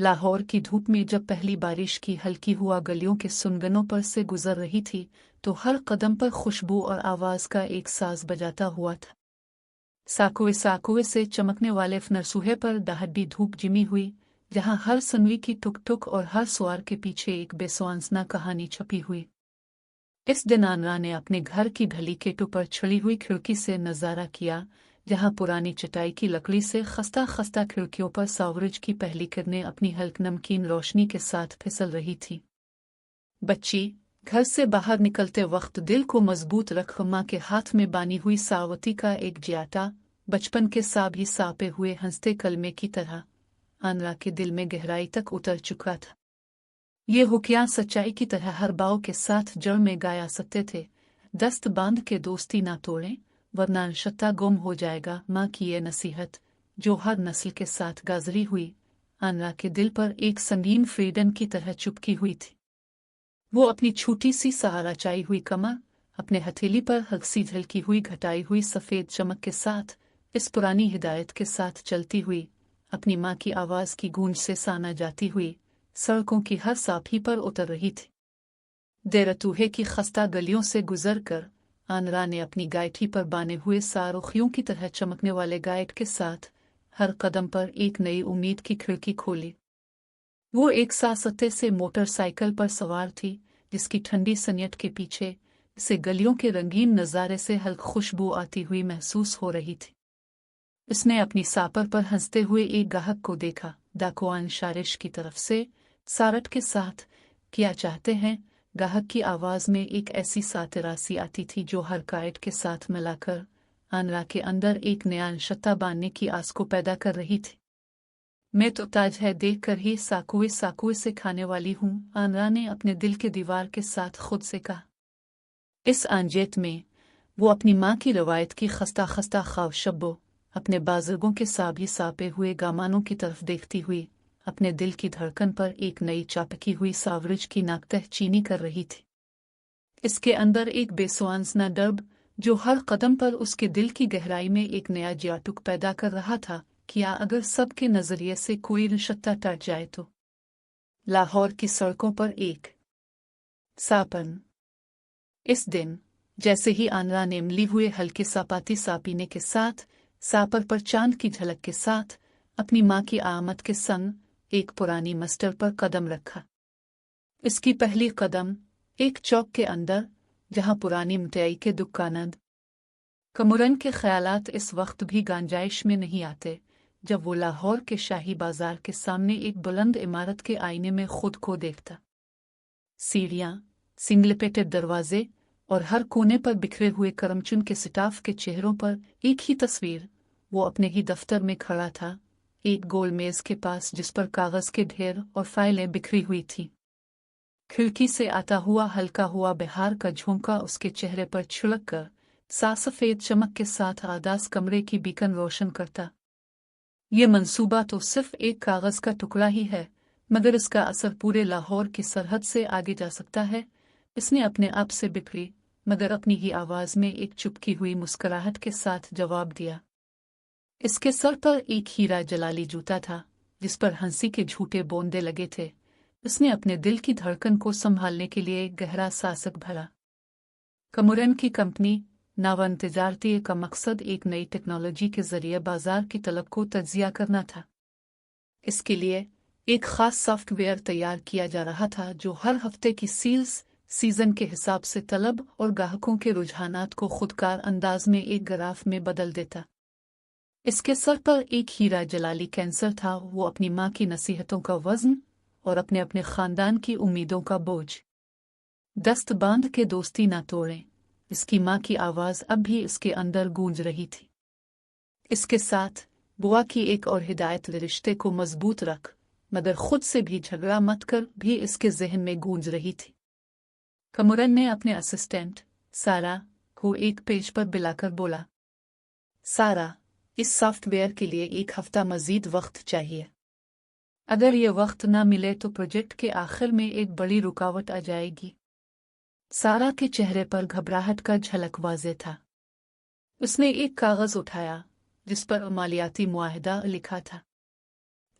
लाहौर की धूप में जब पहली बारिश की हल्की हुआ गलियों के सुनगनों पर से गुजर रही थी तो हर कदम पर खुशबू और आवाज का एक साज बजाता हुआ था। साकुए साकुए से चमकने वाले नरसूहे पर दहड्डी धूप जिमी हुई, जहां हर सनवी की टुक टुक और हर सुआर के पीछे एक बेसुआंसना कहानी छपी हुई। इस दिन आनरा ने अपने घर की ढली केटू पर छड़ी हुई खिड़की से नजारा किया, जहां पुरानी चटाई की लकड़ी से खस्ता खस्ता खिड़कियों पर सूरज की पहली किरणें अपनी हल्क नमकीन रोशनी के साथ फिसल रही थी। बच्ची, घर से बाहर निकलते वक्त दिल को मजबूत रख माँ के हाथ में बानी हुई सावती का एक जियाटा बचपन के साभी सापे हुए हंसते कलमे की तरह आनरा के दिल में गहराई तक उतर चुका था। ये हुक्यां सच्चाई की तरह हर बाव के साथ जड़ में गाया सकते थे। दस्त बांध के दोस्ती ना तोड़ें, वरना शत्ता गुम हो जाएगा। माँ की ये नसीहत, जो हर नस्ल के साथ गाजरी हुई, आनरा के दिल पर एक संगीन फ्रीडन की तरह चुपकी हुई थी। वो अपनी छोटी सी सहारा चाई हुई कमर, अपने हथेली पर हल्की झलकी हुई घटाई हुई सफेद चमक के साथ, इस पुरानी हिदायत के साथ चलती हुई, अपनी माँ की आवाज की गूंज से साना जाती हुई, सड़कों की हर साफी पर उतर रही थी। देरतूहे की खस्ता गलियों से गुजरकर आनरा ने अपनी गायठी पर बाने हुए सारुखियों की तरह चमकने वाले गाइड के साथ हर कदम पर एक नई उम्मीद की खिड़की खोली। वो एक सासते से मोटरसाइकिल पर सवार थी, जिसकी ठंडी सनियत के पीछे से गलियों के रंगीन नज़ारे से हल्क खुशबू आती हुई महसूस हो रही थी। उसने अपनी सापर पर हंसते हुए एक गाहक को देखा। दाकुआन शारिश की तरफ से सारट के साथ, क्या चाहते हैं? गाहक की आवाज में एक ऐसी सातरासी आती थी जो हर कायट के साथ मिलाकर आनरा के अंदर एक नया शत्ता बांधने की आस को पैदा कर रही थी। मैं तो ताज है देख कर ही साकुए साकुए से खाने वाली हूँ, आनरा ने अपने दिल के दीवार के साथ खुद से कहा। इस आंजेत में वो अपनी माँ की रवायत की खस्ता खस्ता ख्वाब अपने बाजुर्गों के साभी सापे हुए गामानों की तरफ देखती हुई अपने दिल की धड़कन पर एक नई चापकी हुई सावरिज की नाकतह चीनी कर रही थी। इसके अंदर एक बेसुआंसना डर जो हर कदम पर उसके दिल की गहराई में एक नया जियाटुक पैदा कर रहा था। क्या अगर सबके नजरिए से कोई रिश्ता टट जाए तो? लाहौर की सड़कों पर एक सापन। इस दिन जैसे ही आनरा ने इमली हुए हल्के सापाती सापीने के साथ सापर पर चांद की झलक के साथ अपनी माँ की आमद के संग एक पुरानी मस्टर पर कदम रखा। इसकी पहली कदम एक चौक के अंदर, जहां पुरानी मिठाई के दुकानद कमुरन के ख्यालात इस वक्त भी गांजाइश में नहीं आते, जब वो लाहौर के शाही बाजार के सामने एक बुलंद इमारत के आईने में खुद को देखता। सीढ़ियां, सिंगलपेटेड दरवाजे और हर कोने पर बिखरे हुए करमचुन के स्टाफ के चेहरों पर एक ही तस्वीर। वो अपने ही दफ्तर में खड़ा था, एक गोल मेज के पास जिस पर कागज के ढेर और फाइलें बिखरी हुई थी। खिड़की से आता हुआ हल्का हुआ बिहार का झोंका उसके चेहरे पर छिड़क कर सफेद चमक के साथ आदास कमरे की बीकन रोशन करता। ये मंसूबा तो सिर्फ एक कागज का टुकड़ा ही है, मगर इसका असर पूरे लाहौर की सरहद से आगे जा सकता है। इसने अपने आप से बिखरी मगर अपनी ही आवाज में एक चुपकी हुई मुस्कुराहट के साथ जवाब दिया। इसके सर पर एक हीरा जलाली जूता था, जिस पर हंसी के झूठे बोंदे लगे थे। उसने अपने दिल की धड़कन को संभालने के लिए एक गहरा सासक भरा। कमुरन की कंपनी नावन तिजारती का मकसद एक नई टेक्नोलॉजी के जरिए बाजार की तलब को तज्जिया करना था। इसके लिए एक खास सॉफ्टवेयर तैयार किया जा रहा था जो हर हफ्ते की सील्स सीजन के हिसाब से तलब और ग्राहकों के रुझानात को खुदकार अंदाज में एक ग्राफ में बदल देता। इसके सर पर एक हीरा जलाली कैंसर था, वो अपनी माँ की नसीहतों का वजन और अपने अपने खानदान की उम्मीदों का बोझ। दस्त बांध के दोस्ती ना तोड़ें, इसकी माँ की आवाज अब भी इसके अंदर गूंज रही थी। इसके साथ बुआ की एक और हिदायत, रिश्ते को मजबूत रख मगर खुद से भी झगड़ा मत कर, भी इसके जहन में गूंज रही थी। कमुरन ने अपने असिस्टेंट सारा को एक पेज पर बुलाकर बोला, सारा, इस सॉफ्टवेयर के लिए एक हफ्ता मजीद वक्त चाहिए। अगर ये वक्त ना मिले तो प्रोजेक्ट के आखिर में एक बड़ी रुकावट आ जाएगी। सारा के चेहरे पर घबराहट का झलक वाज़ेह था। उसने एक कागज उठाया जिस पर मालियाती मुआहदा लिखा था।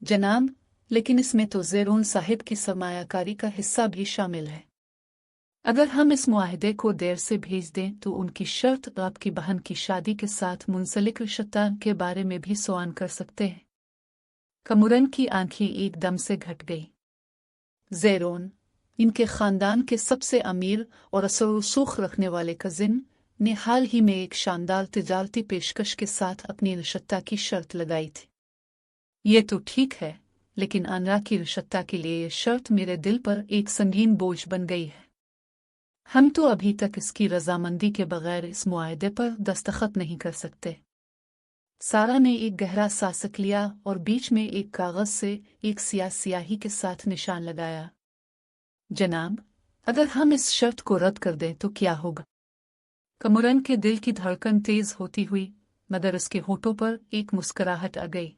जनाब, लेकिन इसमें तो ज़ेरोन साहिब की सरमायाकारी का हिस्सा भी शामिल है। अगर हम इस मुआहदे को देर से भेज दें तो उनकी शर्त आपकी बहन की शादी के साथ मुंसलिक रिश्ता के बारे में भी सवाल कर सकते हैं। कमुरन की आंखें एकदम से घट गई। ज़ेरोन, इनके खानदान के सबसे अमीर और असर रसूख रखने वाले कजिन ने हाल ही में एक शानदार तिजारती पेशकश के साथ अपनी रिश्ता की शर्त लगाई थी। ये तो ठीक है, लेकिन आनरा की रिश्ता के लिए ये शर्त मेरे दिल पर एक संगीन बोझ बन गई है। हम तो अभी तक इसकी रजामंदी के बगैर इस मुआहदे पर दस्तखत नहीं कर सकते। सारा ने एक गहरा सांस लिया और बीच में एक कागज से एक स्याही के साथ निशान लगाया। जनाब, अगर हम इस शर्त को रद्द कर दें तो क्या होगा? कमुरन के दिल की धड़कन तेज होती हुई, मगर उसके होठों पर एक मुस्कुराहट आ गई।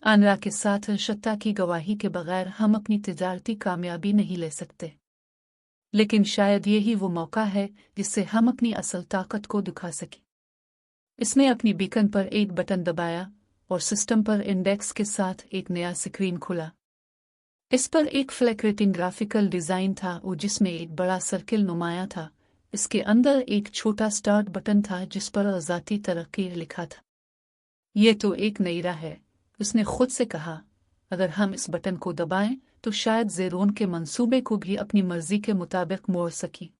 आनरा के साथ रिश्ता की गवाही के बगैर हम अपनी तिजारती कामयाबी नहीं ले सकते, लेकिन शायद यही वो मौका है जिससे हम अपनी असल ताकत को दिखा सकें। इसने अपनी बीकन पर एक बटन दबाया और सिस्टम पर इंडेक्स के साथ एक नया स्क्रीन खुला। इस पर एक फ्लैक्रेटिंग ग्राफिकल डिजाइन था और जिसमें एक बड़ा सर्किल नुमाया था। इसके अंदर एक छोटा स्टार्ट बटन था जिस पर आज़ादी तरक्की लिखा था। ये तो एक नई राह है, उसने खुद से कहा। अगर हम इस बटन को दबाएं तो शायद ज़ेरोन के मंसूबे को भी अपनी मर्जी के मुताबिक मोड़ सकी।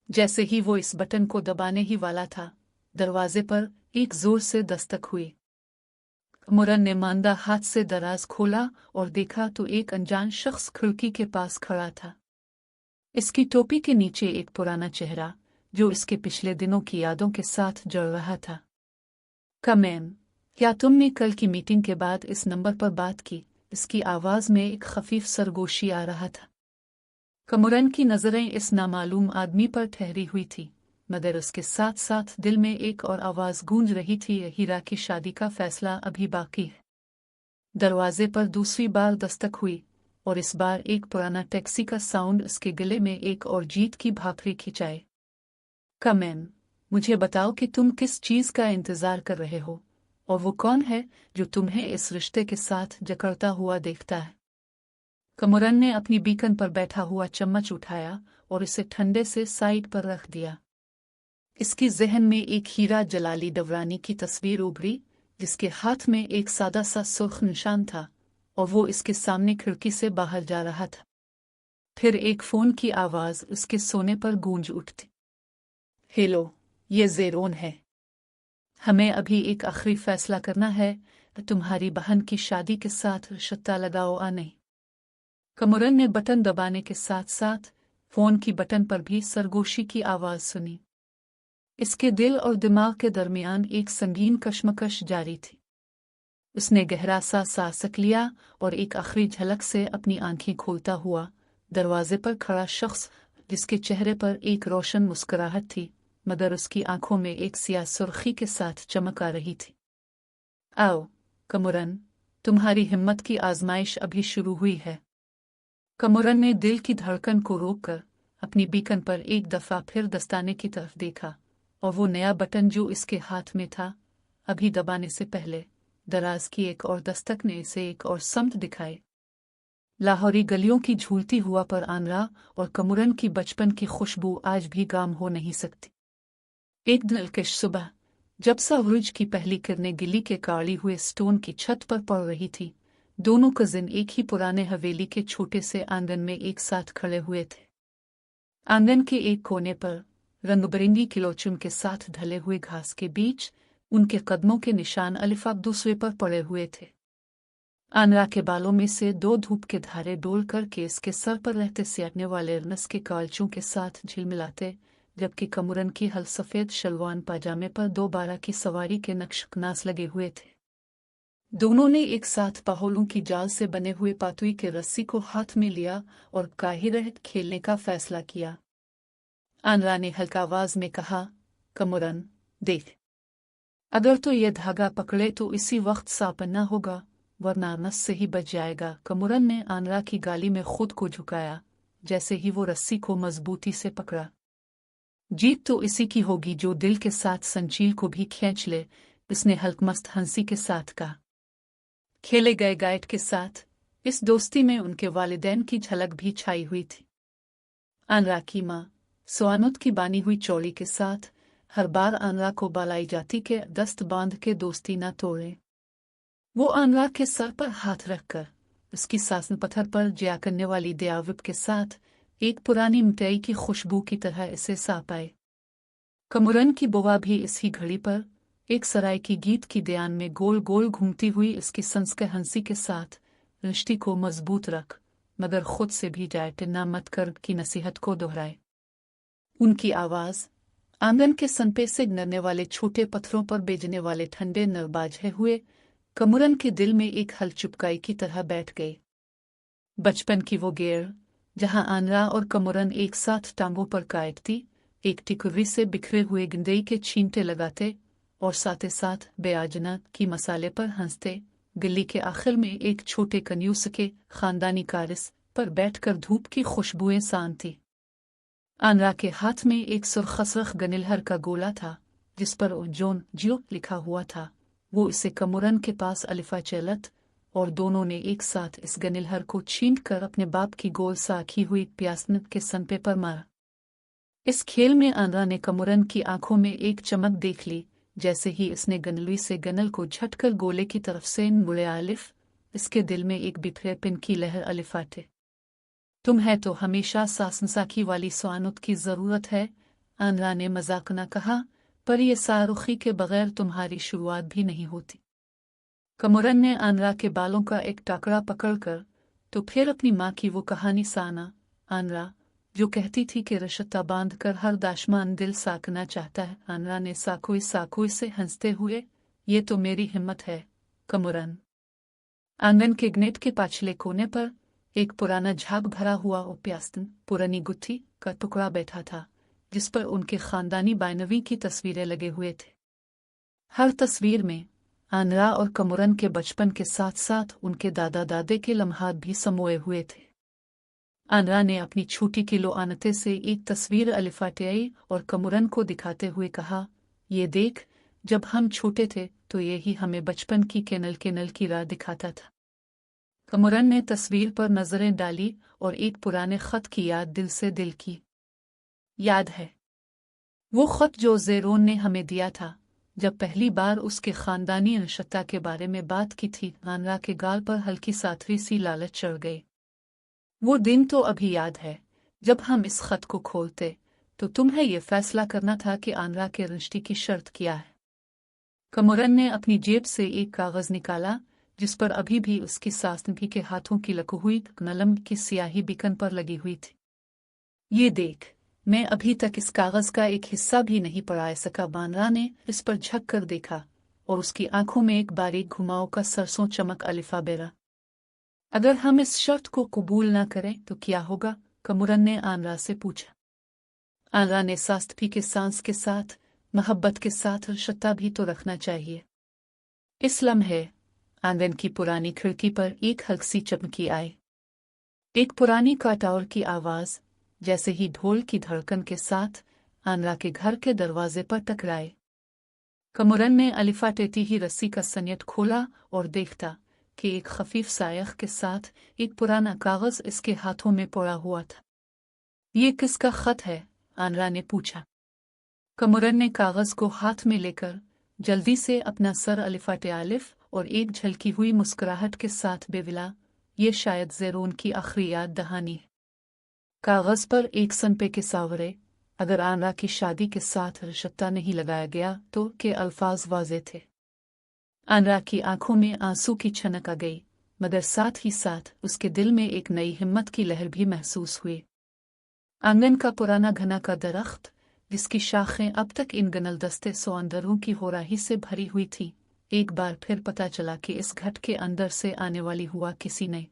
जैसे ही वो इस बटन को दबाने ही वाला था, दरवाजे पर एक जोर से दस्तक हुई। मुरन ने मांदा हाथ से दराज खोला और देखा तो एक अनजान शख्स खिड़की के पास खड़ा था। इसकी टोपी के नीचे एक पुराना चेहरा जो इसके पिछले दिनों की यादों के साथ जड़ रहा था। कमेम, क्या तुमने कल की मीटिंग के बाद इस नंबर पर बात की? इसकी आवाज में एक खफीफ सरगोशी आ रहा था। कमुरन की नजरें इस नामालूम आदमी पर ठहरी हुई थी, मगर उसके साथ साथ दिल में एक और आवाज गूंज रही थी, हीरा की शादी का फैसला अभी बाकी है। दरवाजे पर दूसरी बार दस्तक हुई और इस बार एक पुराना टैक्सी का साउंड उसके गले में एक और जीत की भाखड़ी खिंचाए। कमेम, मुझे बताओ कि तुम किस चीज का इंतजार कर रहे हो और वो कौन है जो तुम्हें इस रिश्ते के साथ जकड़ता हुआ देखता है? कमुरन ने अपनी बीकन पर बैठा हुआ चम्मच उठाया और इसे ठंडे से साइड पर रख दिया। इसकी जहन में एक हीरा जलाली डवरानी की तस्वीर उभरी जिसके हाथ में एक सादा सा सुर्ख निशान था और वो इसके सामने खिड़की से बाहर जा रहा था। फिर एक फोन की आवाज उसके सोने पर गूंज उठती। हेलो, ये ज़ेरोन है। हमें अभी एक आखिरी फैसला करना है, तुम्हारी बहन की शादी के साथ रिश्ता लगाओ या नहीं। कमुरन ने बटन दबाने के साथ साथ फोन की बटन पर भी सरगोशी की आवाज सुनी। इसके दिल और दिमाग के दरमियान एक संगीन कशमकश जारी थी। उसने गहरा सा सांस लिया और एक आखिरी झलक से अपनी आंखें खोलता हुआ दरवाजे पर खड़ा शख्स जिसके चेहरे पर एक रोशन मुस्कुराहट थी, मगर उसकी आंखों में एक सियाह सुर्खी के साथ चमक आ रही थी। आओ कमुरन, तुम्हारी हिम्मत की आजमाइश अभी शुरू हुई है। कमुरन ने दिल की धड़कन को रोककर अपनी बीकन पर एक दफा फिर दस्ताने की तरफ देखा और वो नया बटन जो इसके हाथ में था अभी दबाने से पहले दराज की एक और दस्तक ने इसे एक और समत दिखाए। लाहौरी गलियों की झूलती हुआ पर आनरा और कमुरन की बचपन की खुशबू आज भी गाम हो नहीं सकती। एक दिलकश सुबह जब सूरज की पहली किरणें गिली के काली हुए स्टोन की छत पर पड़ रही थी, दोनों कजिन एक ही पुराने हवेली के छोटे से आंगन में एक साथ खड़े हुए थे। आंगन के एक कोने पर रंगबिरंगी किलोचुन के साथ ढले हुए घास के बीच उनके कदमों के निशान अलिफाब दूसरे पर पड़े हुए थे। आनरा के बालों में से दो धूप के धारे डोल कर केस के सर पर रहते सियाटने वाले नस के कालचों के साथ झिलमिलाते, जबकि कमुरन की हल सफेद शलवान पाजामे पर 2 12 की सवारी के नक्शनास लगे हुए थे। दोनों ने एक साथ पाहोलों की जाल से बने हुए पातुई के रस्सी को हाथ में लिया और काहिरत खेलने का फैसला किया। आनरा ने हल्का आवाज में कहा, कमुरन देख, अगर तो ये धागा पकड़े तो इसी वक्त सापन्ना होगा, वरना नस से ही बच जाएगा। कमुरन ने आनरा की गाली में खुद को झुकाया। जैसे ही वो रस्सी को मजबूती से पकड़ा, जीत तो इसी की होगी जो दिल के साथ संचील को भी खींच ले, उसने हल्कमस्त हंसी के साथ कहा। खेले गए गाइड के साथ इस दोस्ती में उनके वालिदैन की झलक भी छाई हुई थी। आनरा की माँ सोआनुत की बानी हुई चौड़ी के साथ हर बार आनरा को बलाई जाती के दस्त बांध के दोस्ती न तोड़े। वो आनरा के सर पर हाथ रखकर उसकी सासन पत्थर पर जिया करने वाली दयाविप के साथ एक पुरानी मिठाई की खुशबू की तरह इसे साप आए। कमुरन की बुआ भी इसी घड़ी पर एक सराय की गीत की दयान में गोल गोल घूमती हुई इसकी संस्कार हंसी के साथ रिश्ते को मजबूत रख मगर खुद से भी डायटना मत कर की नसीहत को दोहराए। उनकी आवाज आंगन के सनपे से गिरने वाले छोटे पत्थरों पर बेजने वाले ठंडे नरबाजे हुए कमुरन के दिल में एक हल चुपकाई की तरह बैठ गई। बचपन की वो गेर जहां आनरा और कमुरन एक साथ टांगों पर काटती एक टिकुरी से बिखरे हुए गंदई के छींटे लगाते और साथ साथ बेआजना की मसाले पर हंसते, गली के आखिर में एक छोटे कन्यूस के खानदानी कारिस पर बैठकर धूप की खुशबुएं सांती। आनरा के हाथ में एक सुरखसरख गनिलहर का गोला था जिस पर जोन जियो लिखा हुआ था। वो इसे कमुरन के पास अलिफा चलत और दोनों ने एक साथ इस गनिलहर को छीन कर अपने बाप की गोल साखी हुई प्यासन के सनपे पर मारा। इस खेल में आनरा ने कमुरन की आंखों में एक चमक देख ली। जैसे ही इसने गनलुई से गनल को झटकर गोले की तरफ से मुड़े आलिफ, इसके दिल में एक बिखरे पिन की लहर अलिफाटे। तुम्हें तो हमेशा सासनसाखी वाली स्वानुत की जरूरत है, आनरा ने मजाक न कहा, पर यह सारुखी के बगैर तुम्हारी शुरुआत भी नहीं होती। कमुरन ने आनरा के बालों का एक टाकरा पकड़कर तो फिर अपनी माँ की वो कहानी साना, आनरा जो कहती थी कि रिश्ता बांध कर हर दाशमान दिल साकना चाहता है। आनरा ने साकोई साकोई से हंसते हुए, ये तो मेरी हिम्मत है कमुरन। आंगन के ग्नेट के पाछले कोने पर एक पुराना झाग भरा हुआ और प्यास्तन पुरानी गुत्थी का टुकड़ा बैठा था जिस पर उनके खानदानी बायनवी की तस्वीरें लगे हुए थे। हर तस्वीर में आनरा और कमुरन के बचपन के साथ साथ उनके दादा दादे के लम्हात भी समोए हुए थे। आनरा ने अपनी छोटी किलो आनते से एक तस्वीर अलिफाटियाई और कमुरन को दिखाते हुए कहा, ये देख, जब हम छोटे थे तो यही हमें बचपन की केनल की राह दिखाता था। कमुरन ने तस्वीर पर नजरें डाली और एक पुराने खत की याद दिल से दिल की। याद है वो खत जो ज़ेरोन ने हमें दिया था जब पहली बार उसके खानदानी रिश्ता के बारे में बात की थी। आनरा के गाल पर हल्की साथवी सी लालच चढ़ गई। वो दिन तो अभी याद है जब हम इस खत को खोलते तो तुम्हें यह फैसला करना था कि आनरा के रिश्ते की शर्त क्या है। कमुरन ने अपनी जेब से एक कागज निकाला जिस पर अभी भी उसकी सासनभी के हाथों की लकू हुई कलम की स्याही बिकन पर लगी हुई थी। ये देख, मैं अभी तक इस कागज का एक हिस्सा भी नहीं पढ़ा सका। आनरा ने इस पर झक कर देखा और उसकी आंखों में एक बारीक घुमाव का सरसों चमक अलिफा बेरा। अगर हम इस शर्त को कबूल न करें तो क्या होगा? कमुरन ने आनरा से पूछा। आनरा ने सास्तफी के सांस के साथ मोहब्बत के साथ रिश्ता भी तो रखना चाहिए। इस लम्हे आंगन की पुरानी खिड़की पर एक हल्की चमकी आई। एक पुरानी काटौर की आवाज जैसे ही ढोल की धड़कन के साथ आनरा के घर के दरवाजे पर टकराए। कमुरन ने अलिफा टेटी ही रस्सी का सनियत खोला और देखता कि एक खफीफ सायख के साथ एक पुराना कागज इसके हाथों में पड़ा हुआ था। ये किसका खत है? आनरा ने पूछा। कमुरन ने कागज को हाथ में लेकर जल्दी से अपना सर अलिफाटे आलिफ और एक झलकी हुई मुस्कुराहट के साथ बेविला, ये शायद ज़ेरोन की आखिरी याद दहानी है। कागज पर एक सनपे के सावरे, अगर आनरा की शादी के साथ रिश्ता नहीं लगाया गया तो के अल्फाज वाज़े थे। आनरा की आंखों में आंसू की छनक आ गई, मगर साथ ही साथ उसके दिल में एक नई हिम्मत की लहर भी महसूस हुई। आंगन का पुराना घना का दरख्त जिसकी शाखें अब तक इन गनलदस्ते सोंदरों की होराही से भरी हुई थी, एक बार फिर पता चला कि इस घट के अंदर से आने वाली हुआ किसी ने।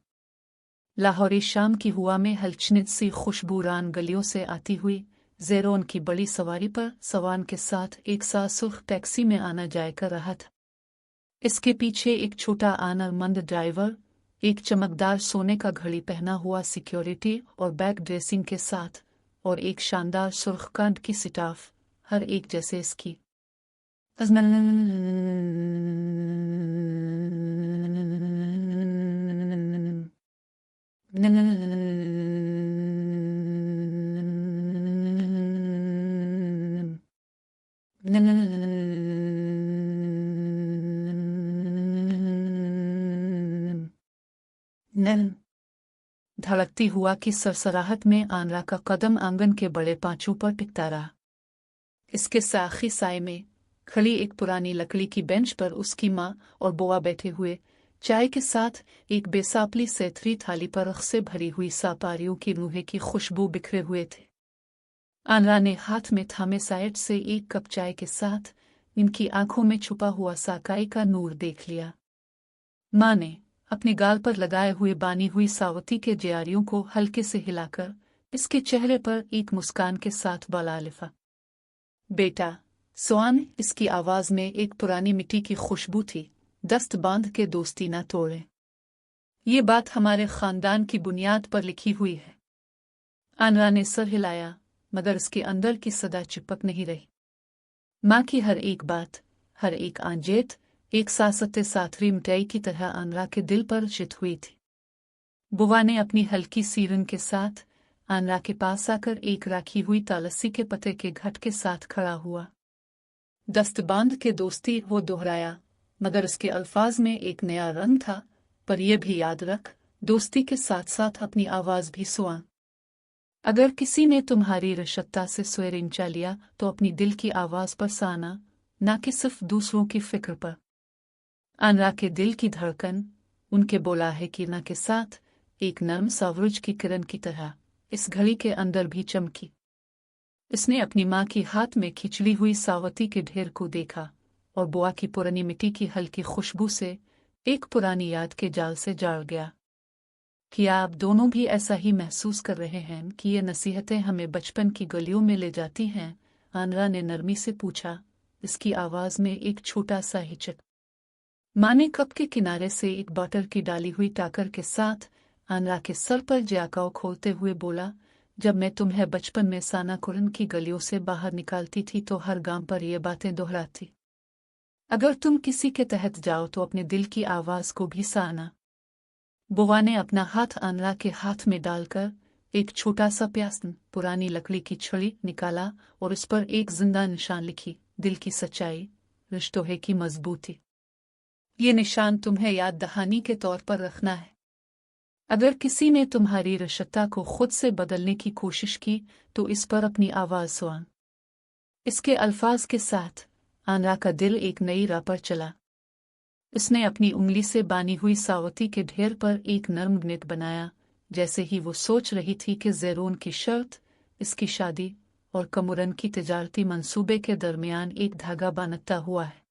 लाहौरी शाम की हुआ में हलचनित सी खुशबूरान गलियों से आती हुई ज़ेरोन की बड़ी सवारी पर सवान के साथ एक सा सुर्ख टैक्सी में आना जाया कर रहा था। इसके पीछे एक छोटा आनरमंद ड्राइवर, एक चमकदार सोने का घड़ी पहना हुआ सिक्योरिटी और बैक ड्रेसिंग के साथ, और एक शानदार सुर्खकांड की स्टाफ, हर एक जैसे इसकी धड़कती हुआ की सरसराहट में आनरा का कदम आंगन के बड़े पांचों पर टिकता रहा। इसके साखी साए में खड़ी एक पुरानी लकड़ी की बेंच पर उसकी माँ और बुआ बैठे हुए चाय के साथ एक बेसापली सेथरी थाली पर रख से भरी हुई सापारियों की रूहे की खुशबू बिखरे हुए थे। आनरा ने हाथ में थामे साइड से एक कप चाय के साथ इनकी आंखों में छुपा हुआ साकाई का नूर देख लिया। माँ ने अपने गाल पर लगाए हुए बानी हुई सावती के जियारियों को हल्के से हिलाकर इसके चेहरे पर एक मुस्कान के साथ बला लिफा। बेटा, स्वान, इसकी आवाज में एक पुरानी मिट्टी की खुशबू थी। दस्त बांध के दोस्ती ना तोड़े। ये बात हमारे खानदान की बुनियाद पर लिखी हुई है। आनरा ने सर हिलाया, मगर उसके अंदर की सदा चिपक नहीं रही। माँ की हर एक बात, हर एक आंजेत एक सासते साथरी मिठाई की तरह आनरा के दिल पर चित हुई थी। बुआ ने अपनी हल्की सीरन के साथ आनरा के पास आकर एक राखी हुई तालसी के पते के घट के साथ खड़ा हुआ। दस्त बांध के दोस्ती वो दोहराया, मगर उसके अल्फाज में एक नया रंग था। पर यह भी याद रख, दोस्ती के साथ साथ अपनी आवाज भी सुआ। अगर किसी ने तुम्हारी रशत्ता से स्वर इंचा लिया तो अपनी दिल की आवाज पर साना, ना कि सिर्फ दूसरों की फिक्र पर। आनरा के दिल की धड़कन उनके बोलाहे किरणा के साथ एक नर्म सावरुज की किरण की तरह इस घड़ी के अंदर भी चमकी। इसने अपनी माँ की हाथ में खिंचली हुई सावती के ढेर को देखा और बुआ की पुरानी मिट्टी की हल्की खुशबू से एक पुरानी याद के जाल से जाड़ गया। क्या आप दोनों भी ऐसा ही महसूस कर रहे हैं कि ये नसीहतें हमें बचपन की गलियों में ले जाती हैं? आनरा ने नरमी से पूछा, इसकी आवाज में एक छोटा सा हिचक। माँ ने कप के किनारे से एक बटर की डाली हुई टाकर के साथ आनरा के सर पर जयाकाओ खोलते हुए बोला, जब मैं तुम्हें बचपन में सानाकुरन की गलियों से बाहर निकालती थी तो हर गांव पर ये बातें दोहराती। अगर तुम किसी के तहत जाओ तो अपने दिल की आवाज को भी साना। बुआ ने अपना हाथ आनरा के हाथ में डालकर एक छोटा सा प्यासन पुरानी लकड़ी की छड़ी निकाला और उस पर एक जिंदा निशान लिखी, दिल की सच्चाई, रिश्तों की मजबूती। ये निशान तुम्हें याद दहानी के तौर पर रखना है। अगर किसी ने तुम्हारी रिश्ता को खुद से बदलने की कोशिश की तो इस पर अपनी आवाज सुना। इसके अल्फाज के साथ आनरा का दिल एक नई राह पर चला। उसने अपनी उंगली से बानी हुई सावती के ढेर पर एक नर्म ग्निट बनाया, जैसे ही वो सोच रही थी कि ज़ेरोन की शर्त, इसकी शादी और कमुरन की तिजारती मंसूबे के दरमियान एक धागा बांधता हुआ है।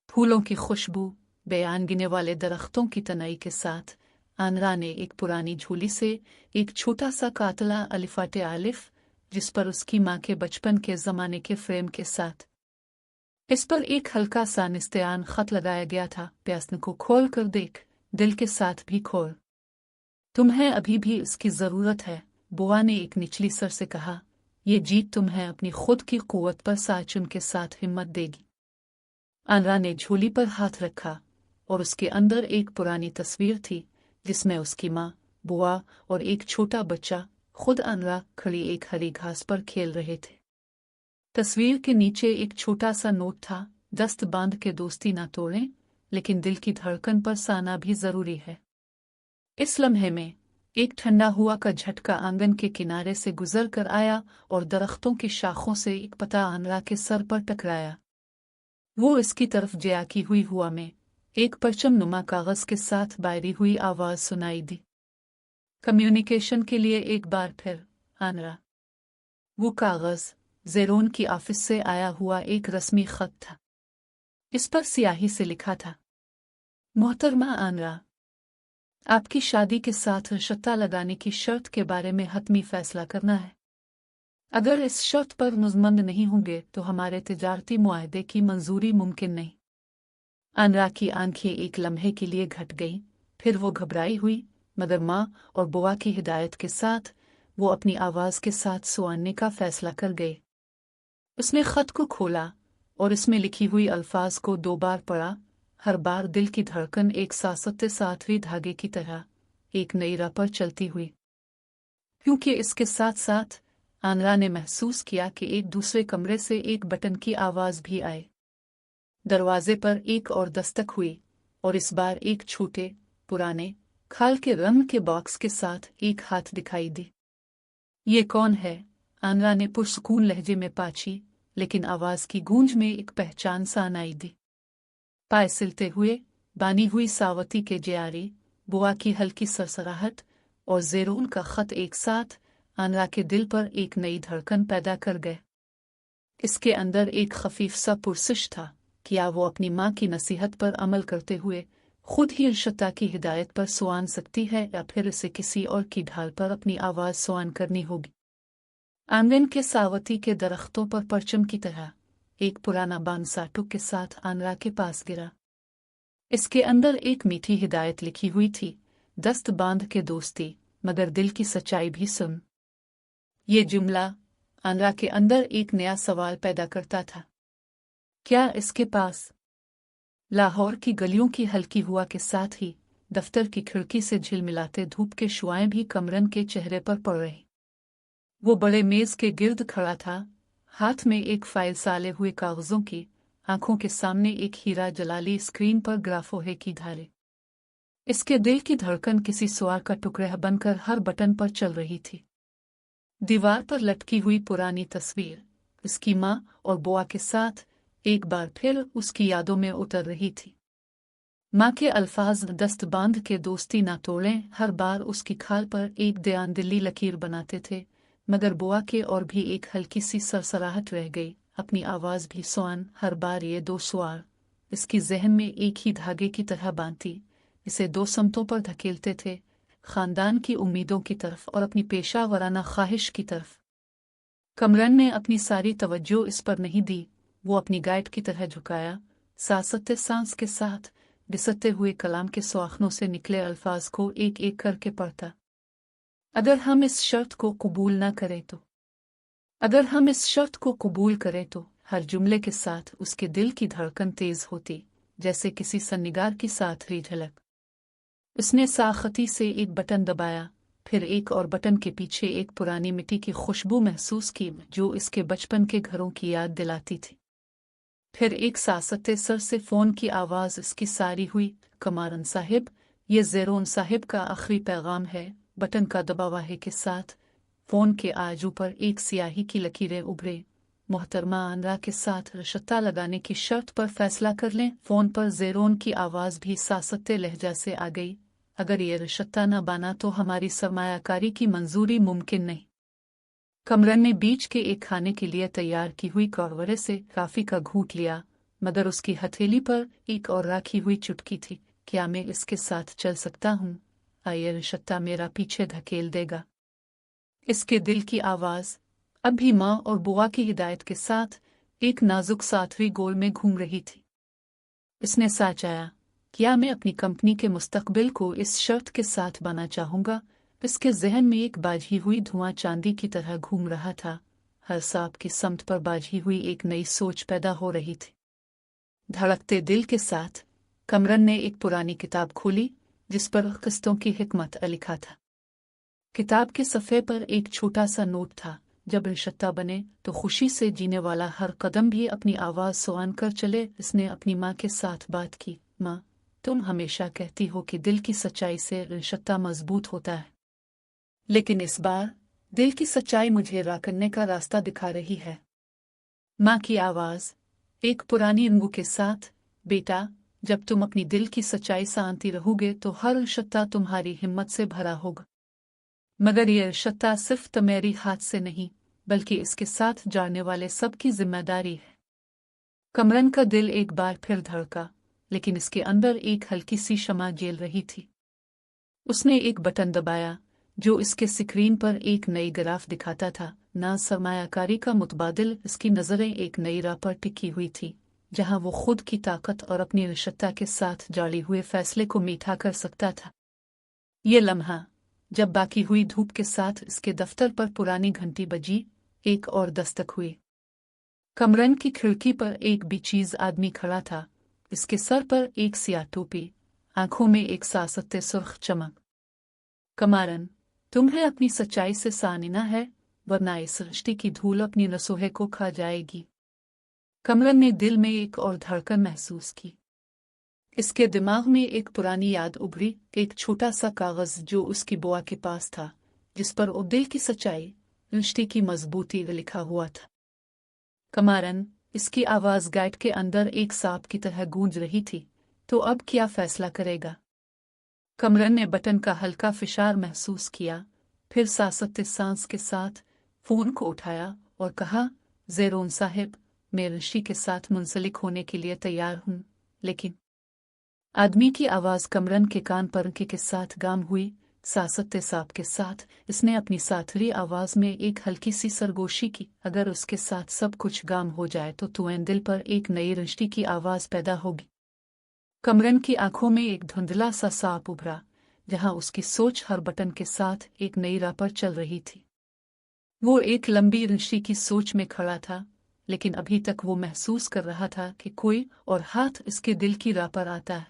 फूलों की खुशबू, बयान गिने वाले दरख्तों की तनाई के साथ आनरा ने एक पुरानी झोली से एक छोटा सा कातला अलिफाटे आलिफ, जिस पर उसकी माँ के बचपन के ज़माने के फ्रेम के साथ इस पर एक हल्का सा निस्तान खत लगाया गया था। प्यासन को खोल कर देख, दिल के साथ भी खोल। तुम्हें अभी भी इसकी जरूरत है, बुआ ने एक निचली सर से कहा। ये जीत तुम्हें अपनी खुद की कुव्वत पर साचुन के साथ हिम्मत देगी। आनरा ने झोली पर हाथ रखा और उसके अंदर एक पुरानी तस्वीर थी, जिसमें उसकी माँ, बुआ और एक छोटा बच्चा खुद आनरा खड़ी एक हरी घास पर खेल रहे थे। तस्वीर के नीचे एक छोटा सा नोट था, दस्त बांध के दोस्ती ना तोड़ें, लेकिन दिल की धड़कन पर साना भी जरूरी है। इस लम्हे में एक ठंडा हुआ का झटका आंगन के किनारे से गुजर कर आया और दरख्तों की शाखों से एक पता आनरा के सर पर टकराया। वो इसकी तरफ जयाकी हुई हुआ में एक परचम नुमा कागज के साथ बायरी हुई आवाज सुनाई दी। कम्युनिकेशन के लिए एक बार फिर, आनरा। वो कागज ज़ेरोन की ऑफिस से आया हुआ एक रस्मी खत था। इस पर स्याही से लिखा था, मोहतरमा आनरा, आपकी शादी के साथ रिश्ता लगाने की शर्त के बारे में हतमी फैसला करना है। अगर इस शर्त पर मुज़मंद नहीं होंगे तो हमारे तिजारती मुआहदे की मंजूरी मुमकिन नहीं। आनरा की आंखें एक लम्हे के लिए घट गईं, फिर वो घबराई हुई, मगर माँ और बुआ की हिदायत के साथ वो अपनी आवाज़ के साथ सुनाने का फैसला कर गए। उसने खत को खोला और इसमें लिखी हुई अल्फाज को 2 बार पढ़ा। हर बार दिल की धड़कन एक सासते साथवी धागे की तरह एक नई राह पर चलती हुई। क्योंकि इसके साथ साथ आनरा ने महसूस किया कि एक दूसरे कमरे से एक बटन की आवाज़ भी आए। दरवाजे पर एक और दस्तक हुई और इस बार एक छोटे पुराने खाल के रंग के बॉक्स के साथ एक हाथ दिखाई दी। ये कौन है? आनरा ने पुरसुकून लहजे में पूछी, लेकिन आवाज़ की गूंज में एक पहचान सा आई दी। पाए सिलते हुए बानी हुई सावती के जियारी, बुआ की हल्की सरसराहट और ज़ेरून का ख़त एक साथ आनरा के दिल पर एक नई धड़कन पैदा कर गए। इसके अंदर एक खफीफ सा पुरसिश था, क्या वो अपनी माँ की नसीहत पर अमल करते हुए खुद ही इर्शदा की हिदायत पर सुआन सकती है या फिर इसे किसी और की ढाल पर अपनी आवाज़ सुआन करनी होगी। आंगन के सावती के दरख्तों पर परचम की तरह एक पुराना बांसाटू के साथ आनरा के पास गिरा। इसके अंदर एक मीठी हिदायत लिखी हुई थी, दस्त बांध के दोस्ती मगर दिल की सच्चाई भी सुन। ये जुमला आनरा के अंदर एक नया सवाल पैदा करता था। क्या इसके पास? लाहौर की गलियों की हल्की हुआ के साथ ही दफ्तर की खिड़की से झिलमिलाते धूप के शुआएं भी कमरन के चेहरे पर पड़ रही। वो बड़े मेज के गिर्द खड़ा था, हाथ में एक फाइल साले हुए कागजों की, आंखों के सामने एक हीरा जलाली स्क्रीन पर ग्राफोहे की धारे। इसके दिल की धड़कन किसी सुआर का टुकड़ा बनकर हर बटन पर चल रही थी। दीवार पर लटकी हुई पुरानी तस्वीर इसकी माँ और बुआ के साथ एक बार फिर उसकी यादों में उतर रही थी। माँ के अल्फाज दस्त बांध के दोस्ती ना तोड़ें हर बार उसकी खाल पर एक दयानदिली लकीर बनाते थे, मगर बुआ के और भी एक हल्की सी सरसराहट रह गई, अपनी आवाज़ भी सुआन। हर बार ये दो सवाल इसकी जहन में एक ही धागे की तरह बांधती, इसे दो समतों पर धकेलते थे, खानदान की उम्मीदों की तरफ और अपनी पेशा वराना ख्वाहिश की तरफ। कमरन ने अपनी सारी तवज्जो इस पर नहीं दी। वो अपनी गाइड की तरह झुकाया, सासते सांस के साथ बिसरते हुए कलाम के सुआखनों से निकले अल्फाज को एक एक करके पढ़ता। अगर हम इस शर्त को कबूल न करें तो, अगर हम इस शर्त को कबूल करें तो, हर जुमले के साथ उसके दिल की धड़कन तेज होती, जैसे किसी सन्निगार की साथरी झलक। उसने साखती से एक बटन दबाया, फिर एक और बटन के पीछे एक पुरानी मिट्टी की खुशबू महसूस की जो इसके बचपन के घरों की याद दिलाती थी। फिर एक सासते सर से फ़ोन की आवाज़ इसकी सारी हुई, कमारन साहिब, ये ज़ेरोन साहिब का आखिरी पैगाम है। बटन का दबावाहे के साथ फ़ोन के आजू पर एक स्याही की लकीरें उभरे। मोहतरमा आनरा के साथ रिश्ता लगाने की शर्त पर फैसला कर लें। फ़ोन पर ज़ेरोन की आवाज़ भी सासते लहजा से आ गई, अगर ये रिश्ता न बना तो हमारी सरमायाकारी की मंजूरी मुमकिन नहीं। कमरन ने बीच के एक खाने के लिए तैयार की हुई कौरवरे से काफ़ी का घूंट लिया, मगर उसकी हथेली पर एक और राखी हुई चुटकी थी। क्या मैं इसके साथ चल सकता हूँ? ये रिश्ता मेरा पीछे धकेल देगा। इसके दिल की आवाज़ अब भी माँ और बुआ की हिदायत के साथ एक नाजुक सातवीं गोल में घूम रही थी। इसने साचाया, क्या मैं अपनी कंपनी के मुस्तकबिल को इस शर्त के साथ बना चाहूँगा? इसके जहन में एक बाजी हुई धुआं चांदी की तरह घूम रहा था, हर सांप की समत पर बाजी हुई एक नई सोच पैदा हो रही थी। धड़कते दिल के साथ कमरन ने एक पुरानी किताब खोली जिस पर किस्तों की हिकमत लिखा था। किताब के सफ़े पर एक छोटा सा नोट था, जब रिश्ता बने तो खुशी से जीने वाला हर कदम भी अपनी आवाज़ सुआन कर चले। इसने अपनी माँ के साथ बात की, माँ, तुम हमेशा कहती हो कि दिल की सच्चाई से रिश्ता मजबूत होता है, लेकिन इस बार दिल की सच्चाई मुझे राह करने का रास्ता दिखा रही है। माँ की आवाज़ एक पुरानी रंगू के साथ, बेटा, जब तुम अपनी दिल की सच्चाई सांती रहोगे तो हर रिश्ता तुम्हारी हिम्मत से भरा होगा, मगर यह रिश्ता सिर्फ तुम्हारी हाथ से नहीं बल्कि इसके साथ जाने वाले सबकी जिम्मेदारी है। कमरन का दिल एक बार फिर धड़का, लेकिन इसके अंदर एक हल्की सी शमा जेल रही थी। उसने एक बटन दबाया जो इसके स्क्रीन पर एक नई ग्राफ दिखाता था, ना सरमायाकारी का मुतबादिल। इसकी नज़रें एक नई राह पर टिकी हुई थी, जहां वो खुद की ताकत और अपनी रिश्ता के साथ जाली हुए फैसले को मीठा कर सकता था। ये लम्हा जब बाकी हुई धूप के साथ इसके दफ्तर पर पुरानी घंटी बजी, एक और दस्तक हुई। कमरन की खिड़की पर एक बेचीज आदमी खड़ा था, इसके सर पर एक सियाह टोपी, आंखों में एक सासते सुर्ख चमक। कमारन, तुम्हें अपनी सच्चाई से सानिना है, वरना इस सृष्टि की धूल अपनी रसोहे को खा जाएगी। कमरन ने दिल में एक और धड़कन महसूस की। इसके दिमाग में एक पुरानी याद उभरी, एक छोटा सा कागज जो उसकी बुआ के पास था, जिस पर वो दिल की सच्चाई, रिश्ते की मजबूती लिखा हुआ था। कमारन, इसकी आवाज गाइड के अंदर एक सांप की तरह गूंज रही थी। तो अब क्या फैसला करेगा? कमरन ने बटन का हल्का फिशार महसूस किया, फिर सासते सांस के साथ फोन को उठाया और कहा, ज़ेरोन साहिब, मैं ऋषि के साथ मुंसलिक होने के लिए तैयार हूं, लेकिन आदमी की आवाज कमरन के कान पर के साथ गाम हुई, सासते सांप के साथ। इसने अपनी साथरी आवाज में एक हल्की सी सरगोशी की, अगर उसके साथ सब कुछ गाम हो जाए तो तुम्हें दिल पर एक नई रिश्ते की आवाज पैदा होगी। कमरन की आंखों में एक धुंधला सा सांप उभरा, जहां उसकी सोच हर बटन के साथ एक नई राह पर चल रही थी। वो एक लंबी ऋषि की सोच में खड़ा था, लेकिन अभी तक वो महसूस कर रहा था कि कोई और हाथ इसके दिल की राह पर आता है।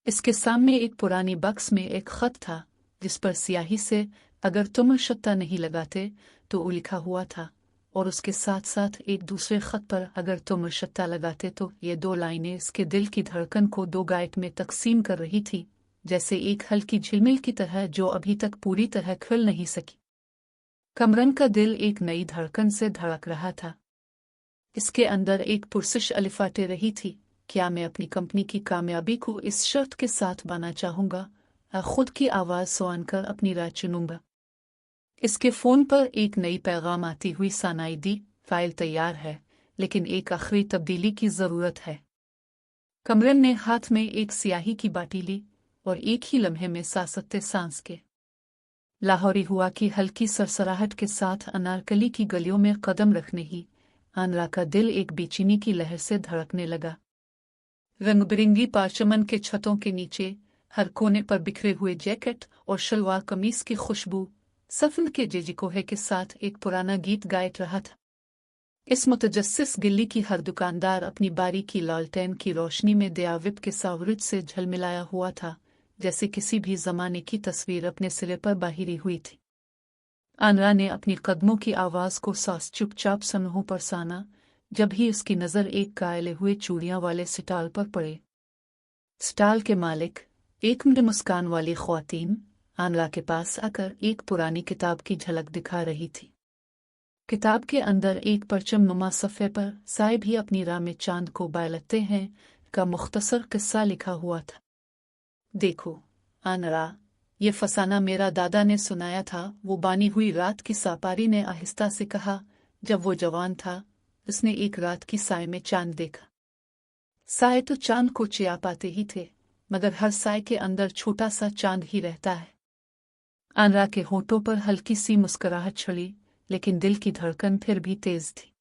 इसके सामने एक पुरानी बक्स में एक खत था, जिस पर स्याही से अगर तुम शत्ता नहीं लगाते तो लिखा हुआ था, और उसके साथ साथ एक दूसरे खत पर अगर तुम शत्ता लगाते तो। ये दो लाइनें इसके दिल की धड़कन को दो गाइट में तकसीम कर रही थी, जैसे एक हल्की झिलमिल की तरह जो अभी तक पूरी तरह खुल नहीं सकी। कमरन का दिल एक नई धड़कन से धड़क रहा था। इसके अंदर एक पुरसिश अलिफाटे रही थी, क्या मैं अपनी कंपनी की कामयाबी को इस शर्त के साथ पाना चाहूंगा, खुद की आवाज सुन कर अपनी राह चुनूंगा। इसके फोन पर एक नई पैगाम आती हुई सुनाई दी, फाइल तैयार है, लेकिन एक आखिरी तब्दीली की जरूरत है। कमरन ने हाथ में एक स्याही की बाटी ली और एक ही लम्हे में सासते सांस के लाहौरी हुआ की हल्की सरसराहट के साथ अनारकली की गलियों में कदम रखने ही आनरा का दिल एक बेचैनी की लहर से धड़कने लगा। रंग बिरंगी पार्चमन के छतों के नीचे हर कोने पर बिखरे हुए जैकेट और शलवार कमीज की खुशबू सफन के जेजिकोहे के साथ एक पुराना गीत गाए रहा था। इस मुतजस्सिस गिल्ली की हर दुकानदार अपनी बारी की लालटेन की रोशनी में दयाविप के सावरित से झलमिलाया हुआ था, जैसे किसी भी जमाने की तस्वीर अपने सिरे पर बाहिरी हुई थी। आनरा ने अपनी कदमों की आवाज को सास चुपचाप समूहों पर साना, जब ही उसकी नजर एक कायले हुए चूड़ियां वाले स्टाल पर पड़े। स्टाल के मालिक, एक मुस्कान वाली ख्वातीन, आनरा के पास आकर एक पुरानी किताब की झलक दिखा रही थी। किताब के अंदर एक परचम नुमा सफ़े पर साए भी अपनी राह में चांद को बालते हैं का मुख्तसर किस्सा लिखा हुआ था। देखो आनरा, ये फसाना मेरा दादा ने सुनाया था, वो बानी हुई रात की सापारी ने आहिस्ता से कहा। जब वो जवान था, उसने एक रात की साए में चांद देखा। साए तो चांद को चिया पाते ही थे, मगर हर साए के अंदर छोटा सा चांद ही रहता है। आनरा के होठों पर हल्की सी मुस्कुराहट छड़ी, लेकिन दिल की धड़कन फिर भी तेज थी।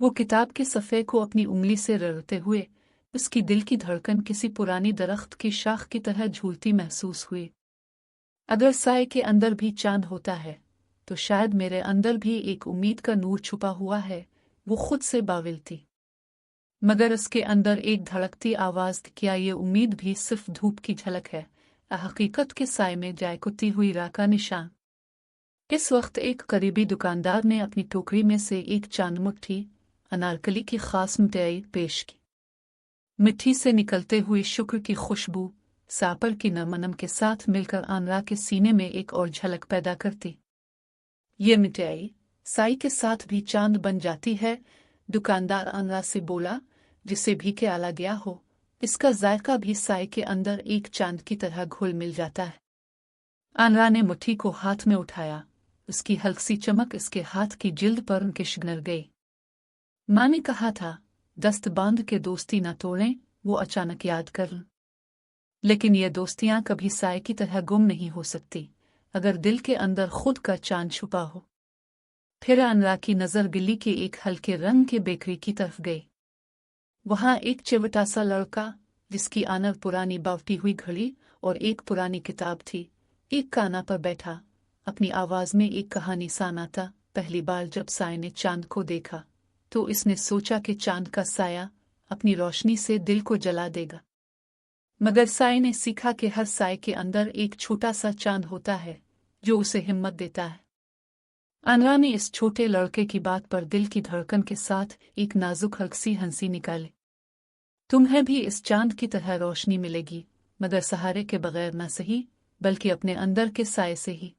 वो किताब के सफ़े को अपनी उंगली से रगड़ते हुए उसकी दिल की धड़कन किसी पुरानी दरख्त की शाख की तरह झूलती महसूस हुई। अगर साए के अंदर भी चांद होता है, तो शायद मेरे अंदर भी एक उम्मीद का नूर छुपा हुआ है। वो खुद से बाविल थी, मगर उसके अंदर एक धड़कती आवाज, क्या ये उम्मीद भी सिर्फ धूप की झलक है, हकीकत के साए में जायकुती हुई राह का निशान। इस वक्त एक करीबी दुकानदार ने अपनी टोकरी में से एक चांद मुट्ठी अनारकली की खास मिठाई पेश की। मिट्टी से निकलते हुई शुक्र की खुशबू सापर की नमनम के साथ मिलकर आनरा के सीने में एक और झलक पैदा करती। ये मिठाई साई के साथ भी चांद बन जाती है, दुकानदार आनरा से बोला, जिसे भी के आला गया हो, इसका जायका भी साई के अंदर एक चांद की तरह घुल मिल जाता है। आनरा ने मुट्ठी को हाथ में उठाया, उसकी हल्की चमक इसके हाथ की जिल्द पर किशनर गई। माँ ने कहा था, दस्त बांध के दोस्ती न तोड़ें, वो अचानक याद कर। लेकिन ये दोस्तियां कभी साए की तरह गुम नहीं हो सकती, अगर दिल के अंदर खुद का चांद छुपा हो। फिर आनरा की नजर गिल्ली के एक हल्के रंग के बेकरी की तरफ गई। वहां एक चिवटा सा लड़का, जिसकी आनर पुरानी बावटी हुई घड़ी और एक पुरानी किताब थी, एक काना पर बैठा, अपनी आवाज में एक कहानी सुनाता। पहली बार जब साए ने चांद को देखा, तो इसने सोचा कि चांद का साया अपनी रोशनी से दिल को जला देगा। मगर साय ने सीखा कि हर साय के अंदर एक छोटा सा चांद होता है जो उसे हिम्मत देता है। अनरा ने इस छोटे लड़के की बात पर दिल की धड़कन के साथ एक नाजुक हल्की हंसी निकाली। तुम्हें भी इस चांद की तरह रोशनी मिलेगी, मगर सहारे के बगैर न सही, बल्कि अपने अंदर के साय से ही।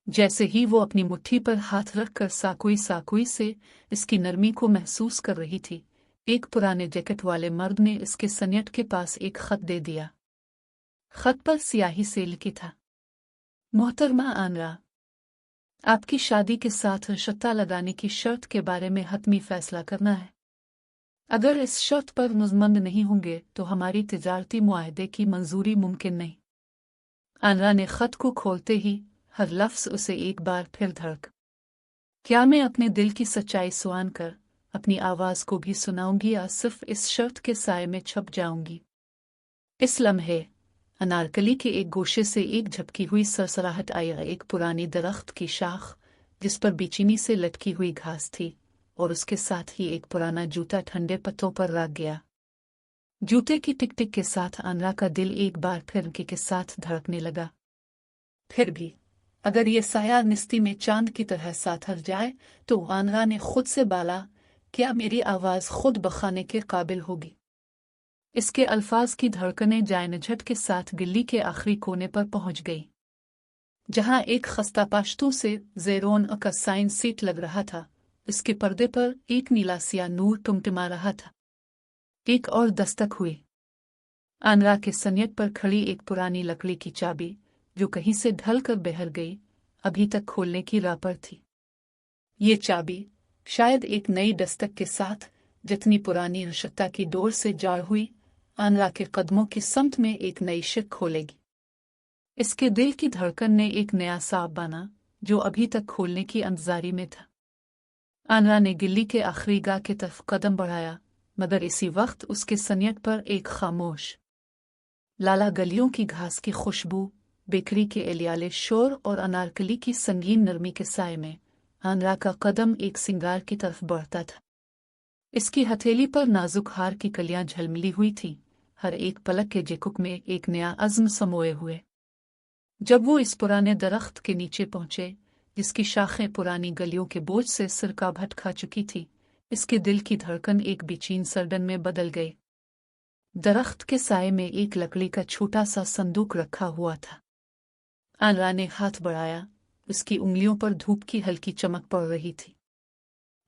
जैसे ही वो अपनी मुट्ठी पर हाथ रखकर साकुई साकुई से इसकी नरमी को महसूस कर रही थी, एक पुराने जैकेट वाले मर्द ने इसके सन्यट के पास एक खत दे दिया। खत पर स्याही से लिखा था, मोहतरमा आनरा, आपकी शादी के साथ रिश्ता लगाने की शर्त के बारे में हतमी फैसला करना है। अगर इस शर्त पर मुज़मंद नहीं होंगे तो हमारी तिजारती मुआहदे की मंजूरी मुमकिन नहीं। आनरा ने खत को खोलते ही हर लफ्ज़ उसे एक बार फिर धड़क। क्या मैं अपने दिल की सच्चाई सुआन कर अपनी आवाज़ को भी सुनाऊंगी या सिर्फ इस शर्त के साए में छप जाऊंगी? इस लम्हे अनारकली के एक गोशे से एक झपकी हुई सरसराहट आई। एक पुरानी दरख्त की शाख जिस पर बेचैनी से लटकी हुई घास थी, और उसके साथ ही एक पुराना जूता ठंडे पत्तों पर रख गया। जूते की टिक टिक के साथ आनरा का दिल एक बार फिर के साथ धड़कने लगा। फिर भी अगर ये साया निस्ती में चांद की तरह साथर जाए तो आनरा ने खुद से बाला, क्या मेरी आवाज़ खुद बखाने के काबिल होगी? इसके अल्फाज की धड़कनें जायनझट के साथ गिल्ली के आखिरी कोने पर पहुंच गई, जहां एक खस्ता पाश्तों से ज़ेरोन का साइन सीट लग रहा था। इसके पर्दे पर एक नीला सिया नूर टिमटिमा रहा था। एक और दस्तक हुई। आनरा के सन्यत पर खड़ी एक पुरानी लकड़ी की चाबी, जो कहीं से ढल कर बहर गई, अभी तक खोलने की राह पर थी। ये चाबी शायद एक नई दस्तक के साथ जितनी पुरानी रिश्ता की डोर से जाड़ हुई, आनरा के कदमों की समत में एक नई शिक खोलेगी। इसके दिल की धड़कन ने एक नया साब बना जो अभी तक खोलने की इंतजारी में था। आनरा ने गिल्ली के आखिरी गाह की तरफ कदम बढ़ाया, मगर इसी वक्त उसके सन्यत पर एक खामोश लाला गलियों की घास की खुशबू, बेकरी के एलियाले शोर और अनारकली की संगीन नरमी के साए में आनरा का कदम एक सिंगार की तरफ बढ़ता था। इसकी हथेली पर नाजुक हार की कलियां झलमिली हुई थीं, हर एक पलक के झिकुक में एक नया अज़्म समोए हुए। जब वो इस पुराने दरख्त के नीचे पहुंचे, जिसकी शाखें पुरानी गलियों के बोझ से सिर का भट खा चुकी थी, इसके दिल की धड़कन एक बेचैन सरडन में बदल गई। दरख्त के साए में एक लकड़ी का छोटा सा संदूक रखा हुआ था। आनरा ने हाथ बढ़ाया, उसकी उंगलियों पर धूप की हल्की चमक पड़ रही थी।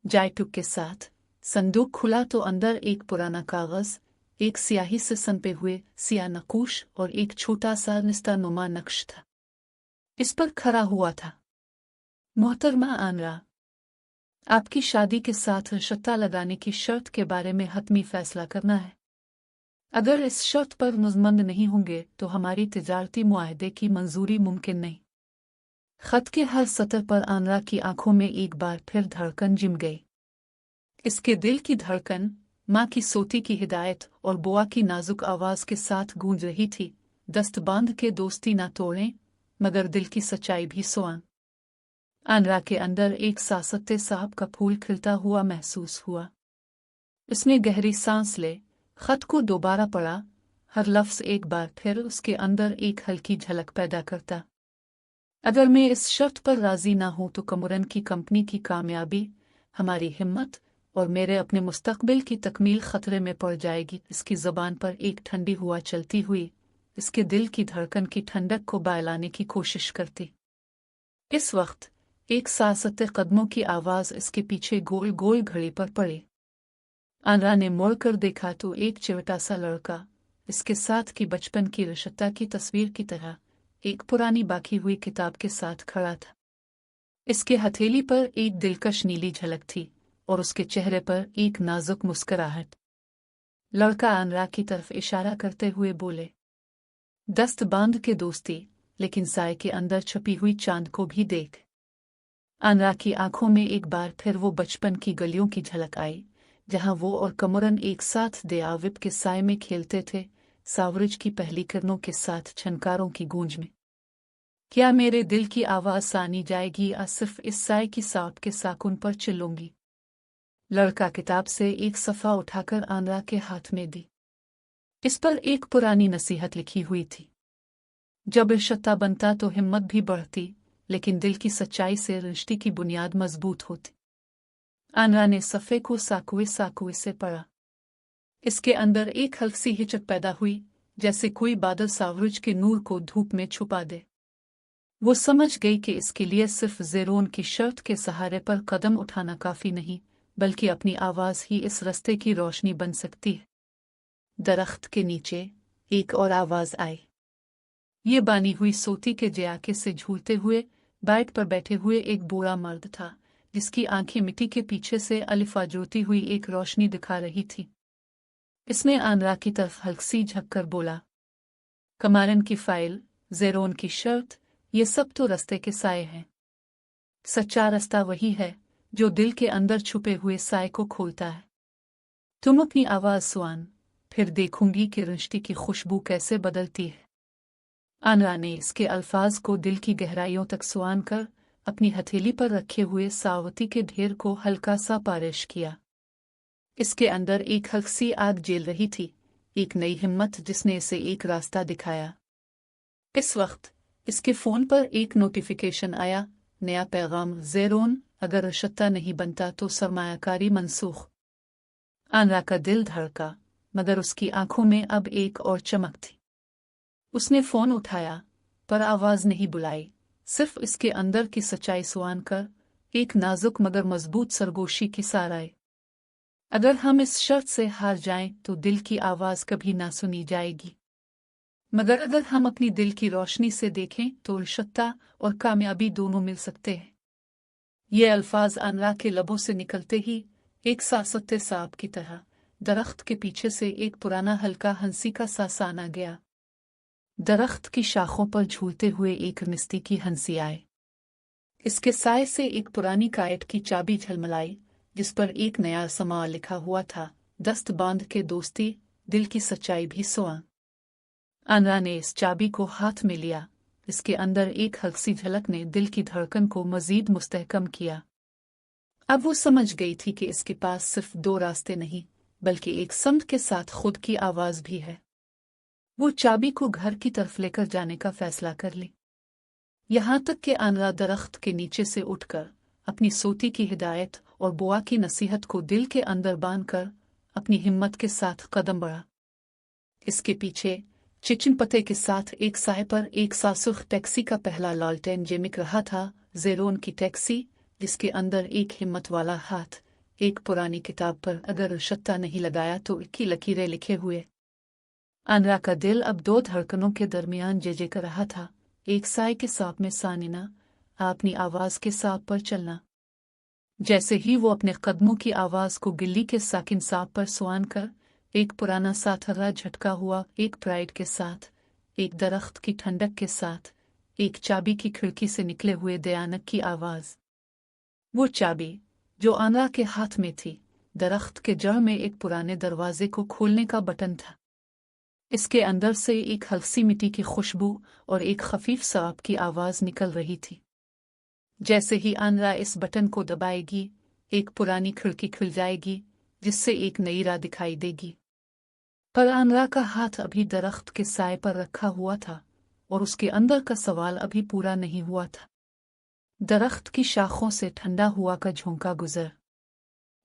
जायटुक के साथ संदूक खुला तो अंदर एक पुराना कागज, एक स्याही से सनपे हुए सिया नकूश और एक छोटा सा निस्तानुमा नक्श था। इस पर खड़ा हुआ था, मोहतरमा आनरा, आपकी शादी के साथ रिश्ता लगाने की शर्त के बारे में हतमी फैसला करना है। अगर इस शर्त पर मुज़मंद नहीं होंगे तो हमारी तिजारती मुआहदे की मंजूरी मुमकिन नहीं। खत के हर सतर पर आनरा की आंखों में एक बार फिर धड़कन जिम गई। इसके दिल की धड़कन माँ की सोती की हिदायत और बुआ की नाजुक आवाज के साथ गूंज रही थी, दस्त बांध के दोस्ती ना तोड़ें, मगर दिल की सच्चाई भी सोआं। आनरा के अंदर एक सासते साहब का फूल खिलता हुआ महसूस हुआ। उसने गहरी सांस ले, खत को दोबारा पढ़ा, हर लफ्ज़ एक बार फिर उसके अंदर एक हल्की झलक पैदा करता। अगर मैं इस शर्त पर राजी ना हूं तो कमरन की कंपनी की कामयाबी, हमारी हिम्मत और मेरे अपने मुस्तकबिल की तकमील खतरे में पड़ जाएगी। इसकी ज़बान पर एक ठंडी हुआ चलती हुई, इसके दिल की धड़कन की ठंडक को बहलाने की कोशिश करती। इस वक्त एक सासते कदमों की आवाज़ इसके पीछे गोल गोल घड़ी पर पड़ी। आनरा ने मुड़ कर देखा तो एक चिवटा सा लड़का, इसके साथ की बचपन की रिश्ता की तस्वीर की तरह, एक पुरानी बाकी हुई किताब के साथ खड़ा था। इसके हथेली पर एक दिलकश नीली झलक थी और उसके चेहरे पर एक नाजुक मुस्कुराहट। लड़का आनरा की तरफ इशारा करते हुए बोले, दस्त बांध के दोस्ती, लेकिन साए के अंदर छुपी हुई चांद को भी देख। आनरा की आंखों में एक बार फिर वो बचपन की गलियों की झलक आई, जहां वो और कमरन एक साथ देआविब के साए में खेलते थे, सावरज की पहली किरणों के साथ छनकारों की गूंज में। क्या मेरे दिल की आवाज़ सानी जाएगी या सिर्फ इस साए की साउट के साकुन पर चिल्लूंगी? लड़का किताब से एक सफ़ा उठाकर आनरा के हाथ में दी। इस पर एक पुरानी नसीहत लिखी हुई थी, जब रिश्ता बनता तो हिम्मत भी बढ़ती, लेकिन दिल की सच्चाई से रिश्ते की बुनियाद मजबूत होती। आनरा ने सफ़े को साकुए साकुए से पढ़ा। इसके अंदर एक हल्की सी हिचक पैदा हुई, जैसे कोई बादल सावरुज के नूर को धूप में छुपा दे। वो समझ गई कि इसके लिए सिर्फ ज़ेरोन की शर्त के सहारे पर कदम उठाना काफ़ी नहीं, बल्कि अपनी आवाज़ ही इस रास्ते की रोशनी बन सकती है। दरख्त के नीचे एक और आवाज़ आई। ये बानी हुई सोती के जयाके से झूलते हुए बाइक पर बैठे हुए एक बूढ़ा मर्द था, जिसकी आंखें मिट्टी के पीछे से अलिफा जोती हुई एक रोशनी दिखा रही थी। इसने आनरा की तरफ हल्की सी झककर बोला, कमारन की फाइल, ज़ेरोन की शर्त, ये सब तो रास्ते के साए हैं। सच्चा रास्ता वही है जो दिल के अंदर छुपे हुए साए को खोलता है। तुम अपनी आवाज़ सुन, फिर देखूंगी कि रिश्ते की खुशबू कैसे बदलती है। आनरा ने इसके अल्फाज को दिल की गहराइयों तक सुन कर अपनी हथेली पर रखे हुए सावती के ढेर को हल्का सा पारिश किया। इसके अंदर एक हल्की सी आग जेल रही थी, एक नई हिम्मत जिसने इसे एक रास्ता दिखाया। इस वक्त इसके फ़ोन पर एक नोटिफिकेशन आया, नया पैगाम, ज़ेरोन, अगर रिश्ता नहीं बनता तो सरमायाकारी मनसूख। आनरा का दिल धड़का, मगर उसकी आंखों में अब एक और चमक थी। उसने फ़ोन उठाया, पर आवाज़ नहीं बुलाई, सिर्फ इसके अंदर की सच्चाई सुन कर एक नाजुक मगर मजबूत सरगोशी की साराई। अगर हम इस शर्त से हार जाएं तो दिल की आवाज़ कभी ना सुनी जाएगी, मगर अगर हम अपनी दिल की रोशनी से देखें तो रिश्ता और कामयाबी दोनों मिल सकते हैं। ये अल्फाज आनरा के लबों से निकलते ही एक सासते सांप की तरह दरख्त के पीछे से एक पुराना हल्का हंसी का सा आना गया। दरख्त की शाखों पर झूलते हुए एक मिस्टी की हंसी आए। इसके साए से एक पुरानी कायट की चाबी झलमलाई, जिस पर एक नया समा लिखा हुआ था, दस्त बांध के दोस्ती, दिल की सच्चाई भी सोआ। आनरा ने इस चाबी को हाथ में लिया। इसके अंदर एक हल्की सी झलक ने दिल की धड़कन को मजीद मुस्तहकम किया। अब वो समझ गई थी कि इसके पास सिर्फ दो रास्ते नहीं, बल्कि एक समत के साथ खुद की आवाज़ भी है। वो चाबी को घर की तरफ लेकर जाने का फैसला कर ली। यहाँ तक कि आनरा दरख्त के नीचे से उठकर अपनी सोती की हिदायत और बुआ की नसीहत को दिल के अंदर बांधकर अपनी हिम्मत के साथ कदम बढ़ा। इसके पीछे चिचिन पते के साथ एक साए पर एक सासुख टैक्सी का पहला लालटेन जेमिक रहा था, ज़ेरोन की टैक्सी, जिसके अंदर एक हिम्मत वाला हाथ एक पुरानी किताब पर अगर रिश्ता नहीं लगाया तो इक्की लकीरें लिखे हुए। आनरा का दिल अब दो धड़कनों के दरमियान जेजे कर रहा था, एक साए के सांप में सानिना, अपनी आवाज़ के सांप पर चलना। जैसे ही वो अपने कदमों की आवाज़ को गिल्ली के साकिन सांप पर सुन कर एक पुराना सा थर्रा झटका हुआ, एक प्राइड के साथ, एक दरख्त की ठंडक के साथ, एक चाबी की खिड़की से निकले हुए दयानक की आवाज़। वो चाबी जो आनरा के हाथ में थी, दरख्त के जड़ में एक पुराने दरवाजे को खोलने का बटन था। इसके अंदर से एक हल्की मिट्टी की खुशबू और एक खफीफ सांप की आवाज़ निकल रही थी। जैसे ही आनरा इस बटन को दबाएगी, एक पुरानी खिड़की खुल जाएगी, जिससे एक नई राह दिखाई देगी। पर आनरा का हाथ अभी दरख्त के साए पर रखा हुआ था और उसके अंदर का सवाल अभी पूरा नहीं हुआ था। दरख्त की शाखों से ठंडा हुआ का झोंका गुजर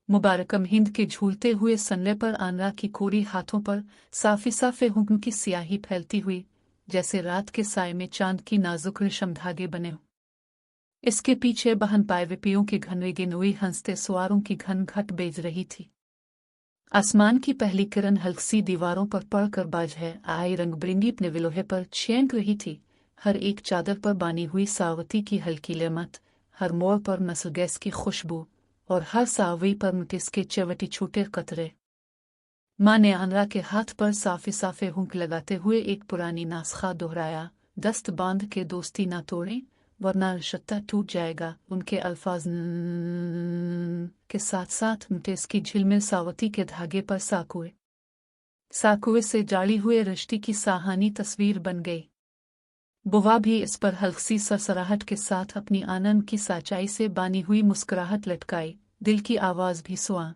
मुबारकम हिंद के झूलते हुए सन्ने पर आनरा की कोरी हाथों पर साफे साफे हुक्म की स्याही फैलती हुई, जैसे रात के साए में चांद की नाजुक रेशम धागे बने हो। इसके पीछे बहन पाए विपियों की घनरे गिनोई हंसते सवारों की घन घट बेज रही थी। आसमान की पहली किरण हल्की दीवारों पर पड़कर बाज है आई रंग बिरंगी अपने विलोहे पर छेंक रही थी। हर एक चादर पर बानी हुई सावती की हल्की लेमत, हर मोड़ पर नस्ल गैस की खुशबू और हर सावई पर मुटिस के चवटी छोटे कतरे। माँ ने आनरा के हाथ पर साफे साफे हुंक लगाते हुए एक पुरानी नास्खा दोहराया, दस्त बांध के दोस्ती ना तोड़ें वरना रिश्ता टूट जाएगा। उनके अल्फाज के साथ साथ मुटिस की झिलमिल सावती के धागे पर साकुए से जाली हुए रिश्ते की साहानी तस्वीर बन गई। बुआ भी इस पर हल्की सरसराहट के साथ अपनी आनंद की सच्चाई से बानी हुई मुस्कुराहट लटकाई, दिल की आवाज़ भी सुआ।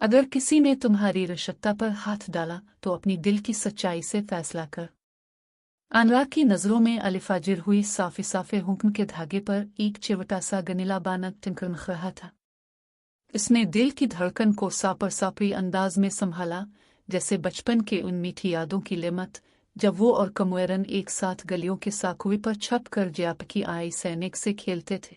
अगर किसी ने तुम्हारी रिश्ता पर हाथ डाला तो अपनी दिल की सच्चाई से फैसला कर। अनरा की नज़रों में अलिफाजिर हुई साफे साफे हुक्म के धागे पर एक चिवटा सा गनीला बाना टिंकन रहा था। इसने दिल की धड़कन को सापर सापरी अंदाज में संभाला, जैसे बचपन के उन मीठी यादों की लेमत, जब वो और कमुएरन एक साथ गलियों के साकुए पर छप कर ज्यापकी आई सैनिक से खेलते थे।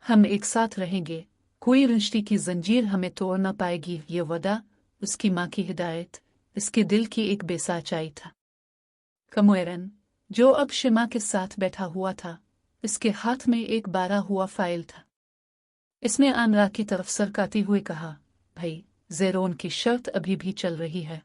हम एक साथ रहेंगे, कोई रिश्ते की जंजीर हमें तोड़ न पाएगी, ये वदा, उसकी माँ की हिदायत, इसके दिल की एक बेसाचाई था। कमुएरन, जो अब शिमा के साथ बैठा हुआ था, इसके हाथ में एक बारा हुआ फाइल था। इसने अनरा की तरफ सरकाते हुए कहा, भाई, ज़ेरोन की शर्त अभी भी चल रही है।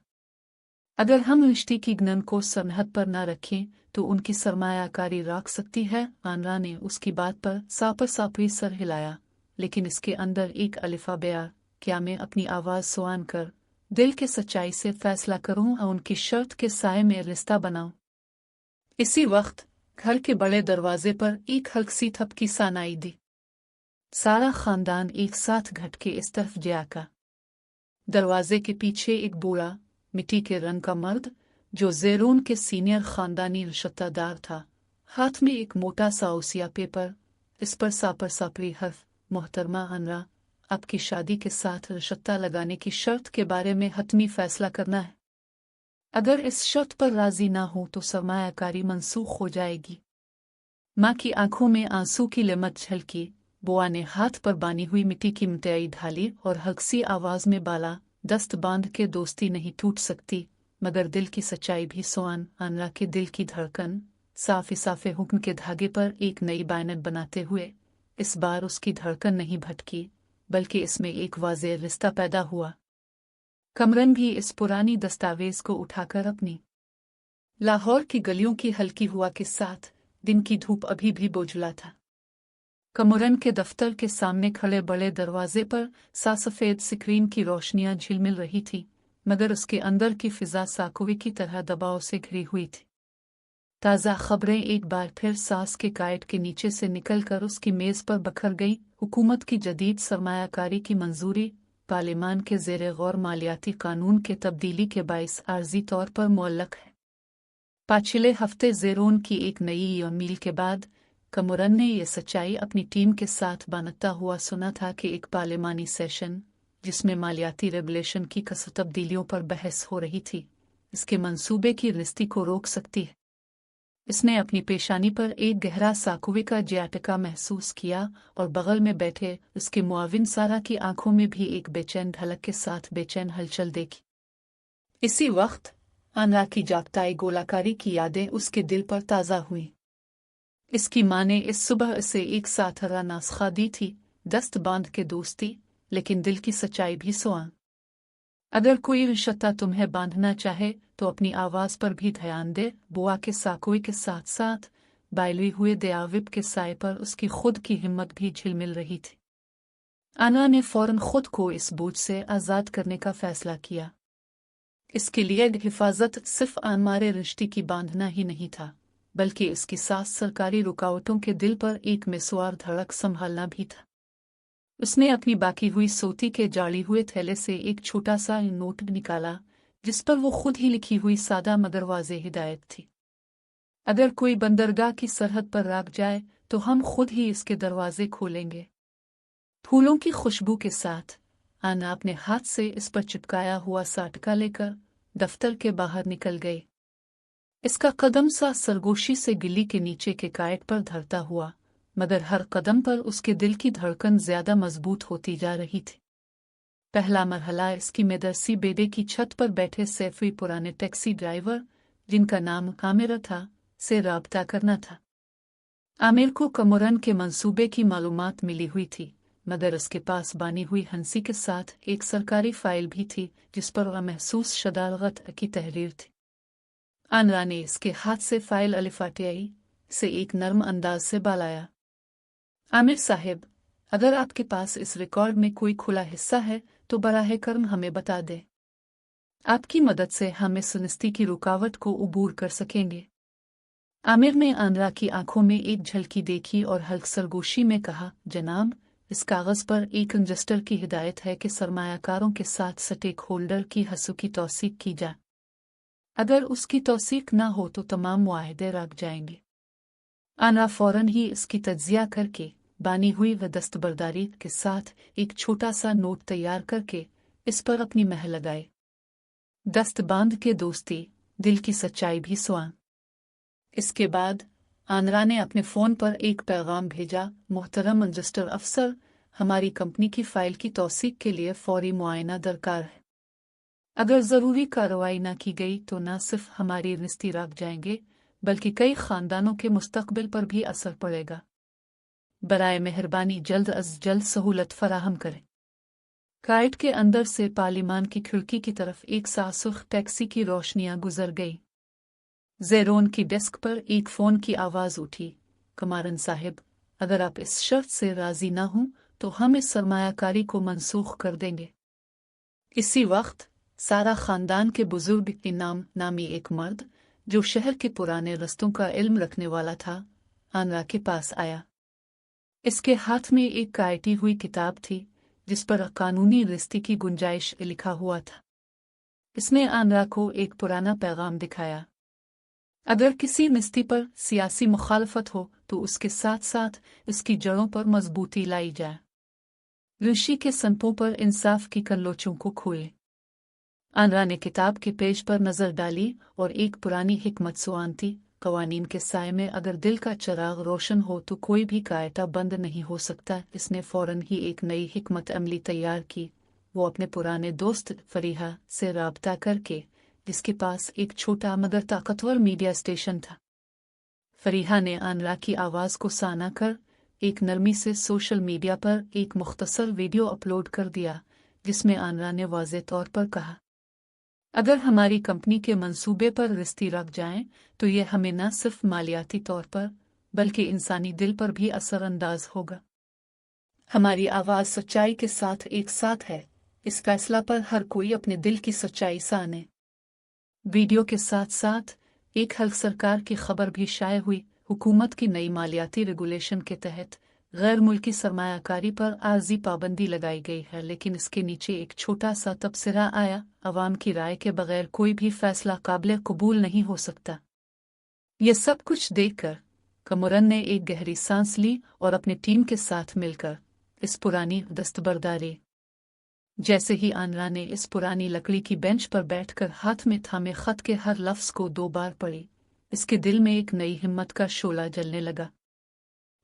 अगर हम रिश्ते की गनन को सरहद पर न रखें तो उनकी सरमायाकारी राख सकती है। अनरा ने उसकी बात पर सापर सापरी सर हिलाया, लेकिन इसके अंदर एक अलिफा बया, क्या मैं अपनी आवाज़ सुआन कर दिल के सच्चाई से फैसला करूं और उनकी शर्त के साए में रिश्ता बनाऊं? इसी वक्त घर के बड़े दरवाजे पर एक हल्की थपकी सानाई दी। सारा खानदान एक साथ घट के इस तरफ जाका। दरवाजे के पीछे एक बूढ़ा मिट्टी के रंग का मर्द, जो ज़ेरोन के सीनियर खानदानी रिश्तेदार था, हाथ में एक मोटा सा ओसिया पेपर, इस पर सापर सापरी हर्फ, मोहतरमा अनरा, आपकी शादी के साथ रिश्ता लगाने की शर्त के बारे में हतमी फैसला करना है। अगर इस शर्त पर राजी ना हो तो सरमायाकारी मनसूख हो जाएगी। माँ की आंखों में आंसू की लिमत झलकी। बुआ ने हाथ पर बानी हुई मिट्टी की मिठाई ढाली और हल्की आवाज में बाला, दस्त बांध के दोस्ती नहीं टूट सकती, मगर दिल की सच्चाई भी सोआन। अनरा के दिल की धड़कन साफे साफे हुक्म के धागे पर एक नई बायनत बनाते हुए इस बार उसकी धड़कन नहीं भटकी, बल्कि इसमें एक वाज़ेह रिश्ता पैदा हुआ। कमरन भी इस पुरानी दस्तावेज को उठाकर अपनी लाहौर की गलियों की हल्की हुआ के साथ, दिन की धूप अभी भी बोझला था। कमरन के दफ्तर के सामने खड़े बड़े दरवाजे पर सफेद स्क्रीन की रोशनियां झिलमिल रही थी, मगर उसके अंदर की फिजा साकुए की तरह दबाव से घिरी हुई थी। ताज़ा खबरें एक बार फिर सास के कायट के नीचे से निकलकर उसकी मेज़ पर बखर गई। हुकूमत की जदीद सरमायाकारी की मंजूरी पार्लिमान के ज़ेरे गौर मालियाती कानून के तब्दीली के बाइस आर्जी तौर पर मुअल्लक है। पिछले हफ्ते ज़ेरोन की एक नई ईमेल के बाद कमुरन ने यह सच्चाई अपनी टीम के साथ बांटता हुआ सुना था कि एक पार्लिमानी सेशन, जिसमें मालियाती रेगुलेशन की कसर तब्दीलियों पर बहस हो रही थी, इसके मंसूबे की रिश्ती को रोक सकती है। इसने अपनी पेशानी पर एक गहरा साकुए का झटका महसूस किया और बगल में बैठे उसके मुआविन सारा की आंखों में भी एक बेचैन ढलक के साथ बेचैन हलचल देखी। इसी वक्त अनरा की जागताई गोलाकारी की यादें उसके दिल पर ताज़ा हुई। इसकी माँ ने इस सुबह इसे एक साथरा नास्खा दी थी, दस्त बांध के दोस्ती, लेकिन दिल की सच्चाई भी सोआन। अगर कोई रिश्ता तुम्हें बांधना चाहे तो अपनी आवाज़ पर भी ध्यान दे। बुआ के साकुए के साथ साथ बायली हुए दयाविब के साए पर उसकी खुद की हिम्मत भी झिलमिल रही थी। अना ने फौरन खुद को इस बोझ से आज़ाद करने का फैसला किया। इसके लिए हिफाजत सिर्फ हमारे रिश्ते की बांधना ही नहीं था, बल्कि इसकी सास सरकारी रुकावटों के दिल पर एक मिसवार धड़क संभालना भी था। उसने अपनी बाकी हुई सोती के जाली हुए थैले से एक छोटा सा नोट निकाला, जिस पर वो खुद ही लिखी हुई सादा मगर वाज़ेह हिदायत थी। अगर कोई बंदरगाह की सरहद पर राग जाए तो हम खुद ही इसके दरवाजे खोलेंगे। फूलों की खुशबू के साथ आना अपने हाथ से इस पर चिपकाया हुआ साटका लेकर दफ्तर के बाहर निकल गई। इसका कदम सा सरगोशी से गिल्ली के नीचे के कायट पर धरता हुआ, मगर हर कदम पर उसके दिल की धड़कन ज्यादा मजबूत होती जा रही थी। पहला मरहला इसकी मेदरसी बेडे की छत पर बैठे सैफी पुराने टैक्सी ड्राइवर, जिनका नाम आमिर था, से राब्ता करना था। आमिर को कमुरन के मंसूबे की मालूमात मिली हुई थी, मगर उसके पास बानी हुई हंसी के साथ एक सरकारी फाइल भी थी जिस पर महसूस शदारत की तहरीर थी। अनरा ने इसके हाथ से फाइल अलिफाटियाई से एक नर्म अंदाज से बालाया। आमिर साहिब, अगर आपके पास इस रिकॉर्ड में कोई खुला हिस्सा है तो बराह करम हमें बता दें। आपकी मदद से हम इस सुनिश्चित की रुकावट को उबूर कर सकेंगे। आमिर ने अनरा की आंखों में एक झलकी देखी और हल्क सरगोशी में कहा, जनाब, इस कागज़ पर एक इन्वेस्टर की हिदायत है कि सरमायाकारों के साथ स्टेक होल्डर की हसूं की तौसीक की जाए। अगर उसकी तौसीक न हो तो तमाम मुआहदे रख जाएंगे। आना फौरन ही इसकी तज्जिया करके बानी हुई व दस्तबरदारी के साथ एक छोटा सा नोट तैयार करके इस पर अपनी महर लगाए। दस्त बांध के दोस्ती, दिल की सच्चाई भी स्वां। इसके बाद आनरा ने अपने फ़ोन पर एक पैगाम भेजा, मोहतरम रजिस्टर अफसर, हमारी कंपनी की फ़ाइल की तौसीक के लिए फ़ौरी मुआयना दरकार है। अगर ज़रूरी कार्रवाई न की गई तो न सिर्फ हमारी रिश्ते रख जाएंगे बल्कि कई ख़ानदानों के मुस्तकबिल पर भी असर पड़ेगा। बराए मेहरबानी जल्द अज जल्द सहूलत फराहम करें। काइट के अंदर से पार्लिमान की खिड़की की तरफ एक सासुख टैक्सी की रोशनियां गुजर गई। ज़ेरोन की डेस्क पर एक फ़ोन की आवाज़ उठी, कमारन साहिब, अगर आप इस शर्त से राज़ी ना हों तो हम इस सरमायाकारी को मनसूख कर देंगे। इसी वक्त सारा ख़ानदान के बुजुर्ग इनाम नामी एक मर्द जो शहर के पुराने रस्तों का इल्म रखने वाला था, आनरा के पास आया। इसके हाथ में एक काटी हुई किताब थी जिस पर कानूनी रिश्ते की गुंजाइश लिखा हुआ था। इसने आनरा को एक पुराना पैगाम दिखाया। अगर किसी रिश्ते पर सियासी मुखालफत हो तो उसके साथ साथ इसकी जड़ों पर मजबूती लाई जाए। ऋषि के संपों पर इंसाफ की कल्लोचों को खोले। आनरा ने किताब के पेज पर नजर डाली और एक पुरानी हिकमत सुआन थी, कवानीन के साए में अगर दिल का चिराग रोशन हो तो कोई भी कायदा बंद नहीं हो सकता। इसने फौरन ही एक नई हिकमत अमली तैयार की। वो अपने पुराने दोस्त फरीहा से राब्ता करके, जिसके पास एक छोटा मगर ताकतवर मीडिया स्टेशन था। फरीहा ने आनरा की आवाज़ को साना कर एक नरमी से सोशल मीडिया पर एक मुख्तसर वीडियो अपलोड कर दिया जिसमें आनरा ने वाज़ेह तौर पर कहा, अगर हमारी कंपनी के मंसूबे पर रिश्ते रख जाएं तो यह हमें न सिर्फ मालियाती तौर पर बल्कि इंसानी दिल पर भी असरअंदाज होगा। हमारी आवाज़ सच्चाई के साथ एक साथ है। इस फैसला पर हर कोई अपने दिल की सच्चाई साने। वीडियो के साथ साथ एक हल्क सरकार की खबर भी शाये हुई। हुकूमत की नई मालियाती रेगुलेशन के तहत गैर मुल्की सरमायाकारी पर आर्जी पाबंदी लगाई गई है, लेकिन इसके नीचे एक छोटा सा तबसरा आया, अवाम की राय के बगैर कोई भी फैसला काबिल कबूल नहीं हो सकता। ये सब कुछ देखकर कमरन ने एक गहरी सांस ली और अपनी टीम के साथ मिलकर इस पुरानी दस्तबरदारी, जैसे ही आनरा ने इस पुरानी लकड़ी की बेंच पर बैठकर हाथ में थामे खत के हर लफ्ज़ को 2 बार पढ़ी, इसके दिल में एक नई हिम्मत का शोला जलने लगा।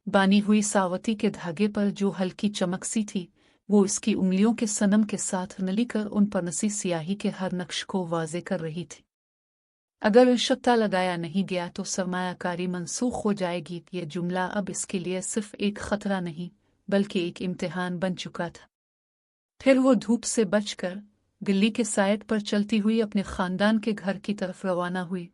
बानी हुई सावती के धागे पर जो हल्की चमक सी थी, वो इसकी उंगलियों के सनम के साथ नलीकर उन पर नसी स्याही के हर नक्श को वाज़े कर रही थी। अगर इशक्ता लगाया नहीं गया तो सरमायाकारी मनसूख हो जाएगी। ये जुमला अब इसके लिए सिर्फ एक खतरा नहीं बल्कि एक इम्तिहान बन चुका था। फिर वो धूप से बचकर दिल्ली के साइड पर चलती हुई अपने खानदान के घर की तरफ रवाना हुई।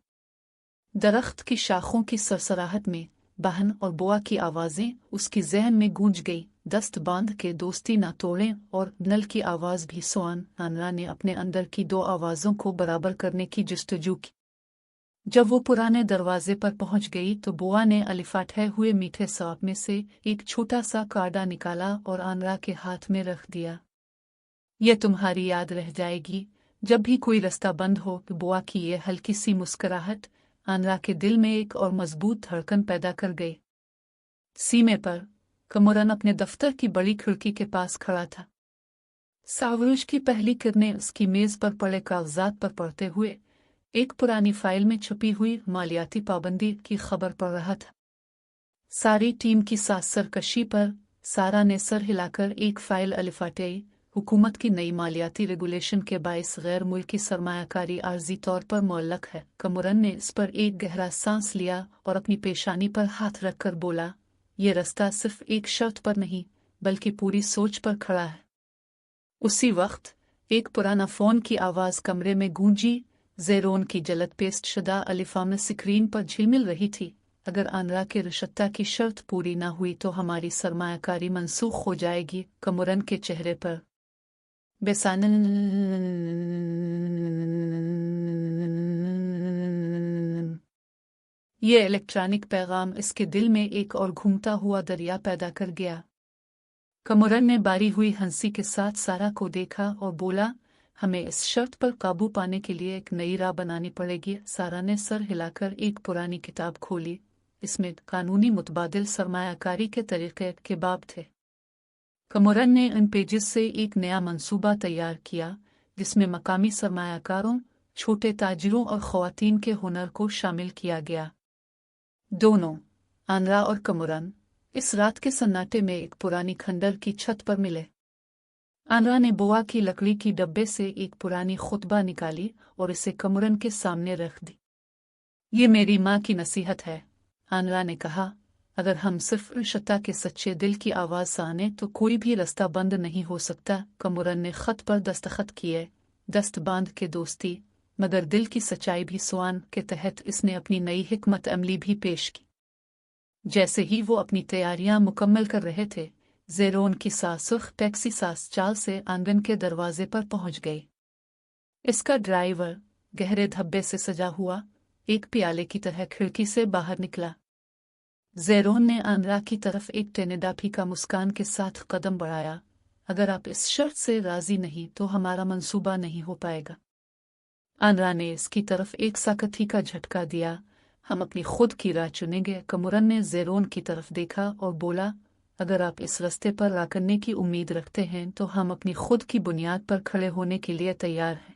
दरख्त की शाखों की सरसराहट में बहन और बुआ की आवाज़ें उसकी जहन में गूंज गई। दस्त बांध के दोस्ती ना तोड़ें और नल की आवाज़ भी सुआन। आनरा ने अपने अंदर की 2 आवाज़ों को बराबर करने की जस्तजू की। जब वो पुराने दरवाजे पर पहुंच गई तो बुआ ने अलिफाठे हुए मीठे सांप में से एक छोटा सा कार्डा निकाला और आनरा के हाथ में रख दिया। यह तुम्हारी याद रह जाएगी, जब भी कोई रास्ता बंद हो। बुआ की यह हल्की सी मुस्कुराहट आनरा के दिल में एक और मजबूत धड़कन पैदा कर गई। सीमे पर कमरन अपने दफ्तर की बड़ी खिड़की के पास खड़ा था। सावरुज की पहली किरणें उसकी मेज पर पड़े कागजात पर पड़ते हुए एक पुरानी फाइल में छुपी हुई मालियाती पाबंदी की खबर पढ़ रहा था। सारी टीम की सास सरकशी पर सारा ने सर हिलाकर एक फाइल अलिफाटे। हुकूमत की नई मालियाती रेगुलेशन के बायस गैर मुल्की सरमायाकारी आर्जी तौर पर मुअल्लक है। कमरन ने इस पर एक गहरा सांस लिया और अपनी पेशानी पर हाथ रखकर बोला, ये रास्ता सिर्फ एक शर्त पर नहीं बल्कि पूरी सोच पर खड़ा है। उसी वक्त एक पुराना फोन की आवाज़ कमरे में गूंजी। ज़ेरोन की जलद पेस्ट शुदा अलिफाम स्क्रीन पर झिलमिल रही थी। अगर आनरा के रिश्ता की शर्त पूरी ना हुई तो हमारी सरमायाकारी मनसूख हो जाएगी। कमरन के चेहरे पर बेसानन ये इलेक्ट्रॉनिक पैगाम इसके दिल में एक और घूमता हुआ दरिया पैदा कर गया। कमरन ने बारी हुई हंसी के साथ सारा को देखा और बोला, हमें इस शर्त पर काबू पाने के लिए एक नई राह बनानी पड़ेगी। सारा ने सर हिलाकर एक पुरानी किताब खोली। इसमें कानूनी मुतबादिल सरमायाकारी के तरीके के बाब थे। कमरन ने इन पेजेस से एक नया मंसूबा तैयार किया जिसमें मकामी सरमायाकारों, छोटे ताजिरों और ख़वातीन के हुनर को शामिल किया गया। दोनों, आनरा और कमरन, इस रात के सन्नाटे में एक पुरानी खंडर की छत पर मिले। आनरा ने बुआ की लकड़ी की डब्बे से एक पुरानी खुतबा निकाली और इसे कमरन के सामने रख दी। ये मेरी माँ की नसीहत है, आनरा ने कहा। अगर हम सिर्फ इश्ता के सच्चे दिल की आवाज़ से आने तो कोई भी रास्ता बंद नहीं हो सकता। कमरन ने खत पर दस्तखत किए। दस्त बांध के दोस्ती मगर दिल की सच्चाई भी सुआन के तहत इसने अपनी नई हिकमत अमली भी पेश की। जैसे ही वो अपनी तैयारियां मुकम्मल कर रहे थे, ज़ेरोन की सासुख टैक्सी सास चाल से आंगन के दरवाजे पर पहुंच गई। इसका ड्राइवर गहरे धब्बे से सजा हुआ एक प्याले की तरह खिड़की से बाहर निकला। ज़ेरोन ने आनरा की तरफ एक टेनिदा फीका मुस्कान के साथ कदम बढ़ाया। अगर आप इस शर्त से राजी नहीं तो हमारा मंसूबा नहीं हो पाएगा। आनरा ने इसकी तरफ एक साकथी का झटका दिया। हम अपनी खुद की राह चुनेंगे। कमरन ने ज़ेरोन की तरफ देखा और बोला, अगर आप इस रास्ते पर राह करने की उम्मीद रखते हैं तो हम अपनी खुद की बुनियाद पर खड़े होने के लिए तैयार हैं।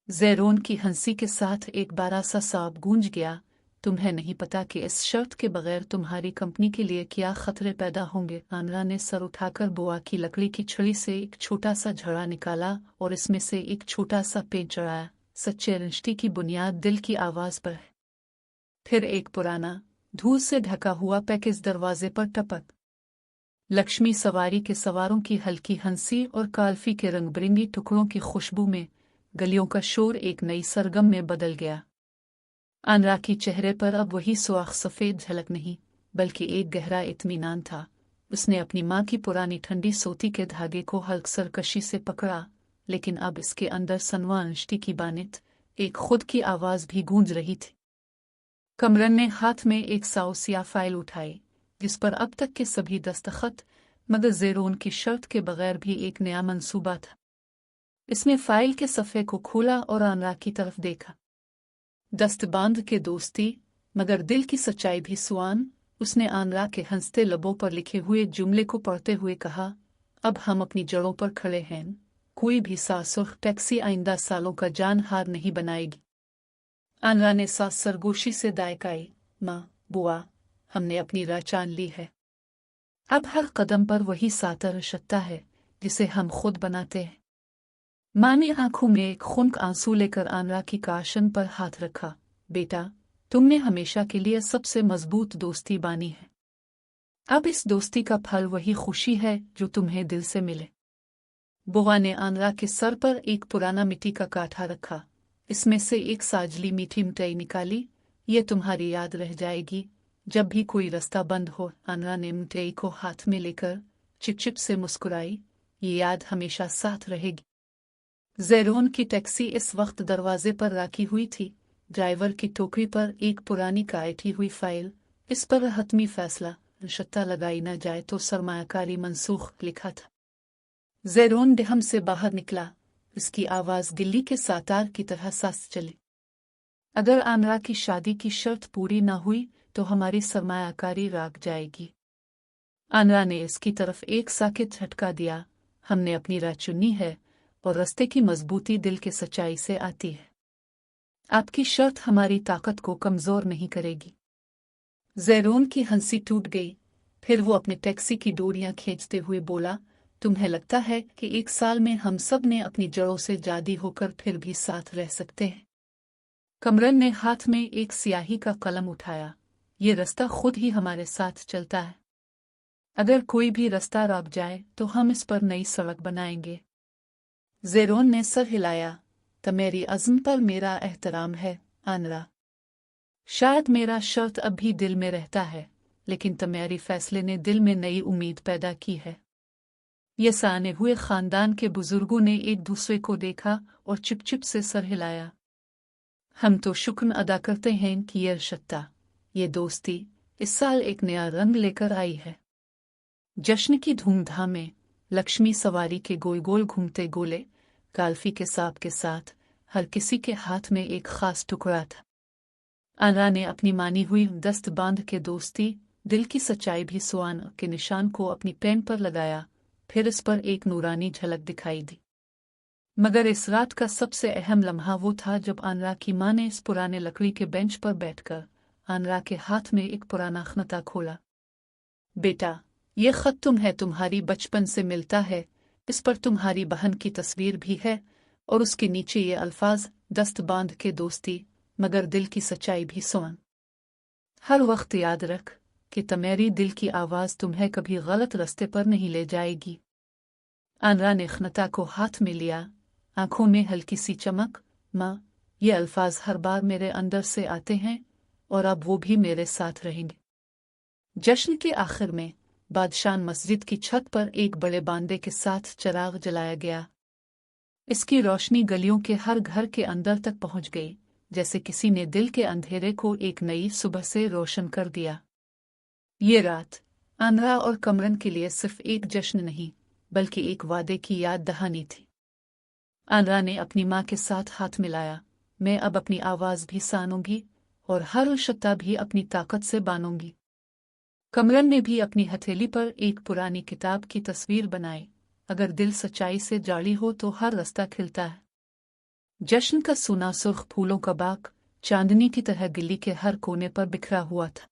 ज़ेरोन की हंसी के साथ एक बारा सा साब गूंज गया। तुम्हें नहीं पता कि इस शर्त के बगैर तुम्हारी कंपनी के लिए क्या खतरे पैदा होंगे। आनरा ने सर उठाकर बुआ की लकड़ी की छड़ी से एक छोटा सा झड़ा निकाला और इसमें से एक छोटा सा पेंच चढ़ाया। सच्चे रिश्ते की बुनियाद दिल की आवाज़ पर है। फिर एक पुराना धूल से ढका हुआ पैकेज दरवाजे पर टपक। लक्ष्मी सवारी के सवारों की हल्की हंसी और काल्फी के रंग बिरंगी टुकड़ों की खुशबू में गलियों का शोर एक नई सरगम में बदल गया। आनरा की चेहरे पर अब वही सुआख सफ़ेद झलक नहीं बल्कि एक गहरा इत्मीनान था। उसने अपनी माँ की पुरानी ठंडी सोती के धागे को हल्क सरकशी से पकड़ा, लेकिन अब इसके अंदर सनवा रिश्ते की बानित एक खुद की आवाज़ भी गूंज रही थी। कमरन ने हाथ में एक साउसिया फाइल उठाई जिस पर अब तक के सभी दस्तखत मगर ज़ेरोन की शर्त के बगैर भी एक नया मंसूबा था। इसने फाइल के सफ़े को खोला और आनरा की तरफ देखा। दस्तबांध के दोस्ती मगर दिल की सच्चाई भी सुआन। उसने आनरा के हंसते लबों पर लिखे हुए जुमले को पढ़ते हुए कहा, अब हम अपनी जड़ों पर खड़े हैं। कोई भी सासुख टैक्सी आइंदा सालों का जानहार नहीं बनाएगी। आनरा ने सास सरगोशी से दायकाई, माँ, बुआ, हमने अपनी राह चान ली है। अब हर कदम पर वही सातर शत्ता है जिसे हम खुद बनाते हैं। माँ ने आंखों में एक खुनक आंसू लेकर आनरा की काशन पर हाथ रखा। बेटा, तुमने हमेशा के लिए सबसे मजबूत दोस्ती बानी है। अब इस दोस्ती का फल वही खुशी है जो तुम्हें दिल से मिले। बुआ ने आनरा के सर पर एक पुराना मिट्टी का काठा रखा। इसमें से एक साजली मीठी मिठाई निकाली। ये तुम्हारी याद रह जाएगी जब भी कोई रास्ता बंद हो। आनरा ने मिठाई को हाथ में लेकर चिपचिप से मुस्कुराई। ये याद हमेशा साथ रहेगी। ज़ेरोन की टैक्सी इस वक्त दरवाजे पर रखी हुई थी। ड्राइवर की टोकरी पर एक पुरानी काटी हुई फाइल, इस पर हतमी फैसला शत्ता लगाई न जाए तो सरमायाकारी मनसूख लिखा था। ज़ेरोन डिहम से बाहर निकला। उसकी आवाज़ दिल्ली के सातार की तरह सांस चली। अगर आनरा की शादी की शर्त पूरी न हुई तो हमारी सरमायाकारी राग जाएगी। आनरा ने इसकी तरफ एक साकित झटका दिया। हमने अपनी राह चुनी है और रास्ते की मजबूती दिल के सच्चाई से आती है। आपकी शर्त हमारी ताकत को कमज़ोर नहीं करेगी। ज़ेरोन की हंसी टूट गई। फिर वो अपने टैक्सी की डोरियां खींचते हुए बोला, तुम्हें लगता है कि एक साल में हम सब ने अपनी जड़ों से जादी होकर फिर भी साथ रह सकते हैं? कमरन ने हाथ में एक स्याही का कलम उठाया। ये रास्ता खुद ही हमारे साथ चलता है। अगर कोई भी रास्ता रुक जाए तो हम इस पर नई सड़क बनाएंगे। ज़ेरोन ने सर हिलाया। तुम्हारी अज़्म पर मेरा एहतराम है आनरा। शायद मेरा शर्त अब भी दिल में रहता है, लेकिन तुम्हारी फैसले ने दिल में नई उम्मीद पैदा की है। ये साने हुए खानदान के बुजुर्गों ने एक दूसरे को देखा और चुप-चुप से सर हिलाया। हम तो शुक्र अदा करते हैं कि ये रिश्ता, ये दोस्ती इस साल एक नया रंग लेकर आई है। जश्न की धूमधाम में लक्ष्मी सवारी के गोल गोल घूमते गोले काल्फी के सांप के साथ हर किसी के हाथ में एक खास टुकड़ा था। आनरा ने अपनी मानी हुई दस्त बांध के दोस्ती दिल की सच्चाई भी सुआन के निशान को अपनी पेन पर लगाया। फिर इस पर एक नूरानी झलक दिखाई दी। मगर इस रात का सबसे अहम लम्हा वो था जब आनरा की माँ ने इस पुराने लकड़ी के बेंच पर बैठकर आनरा के हाथ में एक पुराना खन्ता खोला। बेटा, ये खत तुम्हारी बचपन से मिलता है। इस पर तुम्हारी बहन की तस्वीर भी है और उसके नीचे ये अल्फाज, दस्त बांध के दोस्ती मगर दिल की सच्चाई भी सुन। हर वक्त याद रख कि तुम्हारी दिल की आवाज़ तुम्हें कभी गलत रास्ते पर नहीं ले जाएगी। आनरा ने खन्ता को हाथ में लिया, आंखों में हल्की सी चमक। माँ, ये अल्फाज हर बार मेरे अंदर से आते हैं और अब वो भी मेरे साथ रहेंगे। जश्न के आखिर में बादशाह मस्जिद की छत पर एक बड़े बांदे के साथ चिराग जलाया गया। इसकी रोशनी गलियों के हर घर के अंदर तक पहुंच गई, जैसे किसी ने दिल के अंधेरे को एक नई सुबह से रोशन कर दिया। ये रात आनरा और कमरन के लिए सिर्फ एक जश्न नहीं बल्कि एक वादे की याद दहानी थी। आनरा ने अपनी माँ के साथ हाथ मिलाया, मैं अब अपनी आवाज़ भी सानूंगी और हर शब्द भी अपनी ताकत से बानूंगी। कमरन ने भी अपनी हथेली पर एक पुरानी किताब की तस्वीर बनाई, अगर दिल सच्चाई से जाली हो तो हर रास्ता खिलता है। जश्न का सूना सुर्ख फूलों का बाग चांदनी की तरह गली के हर कोने पर बिखरा हुआ था।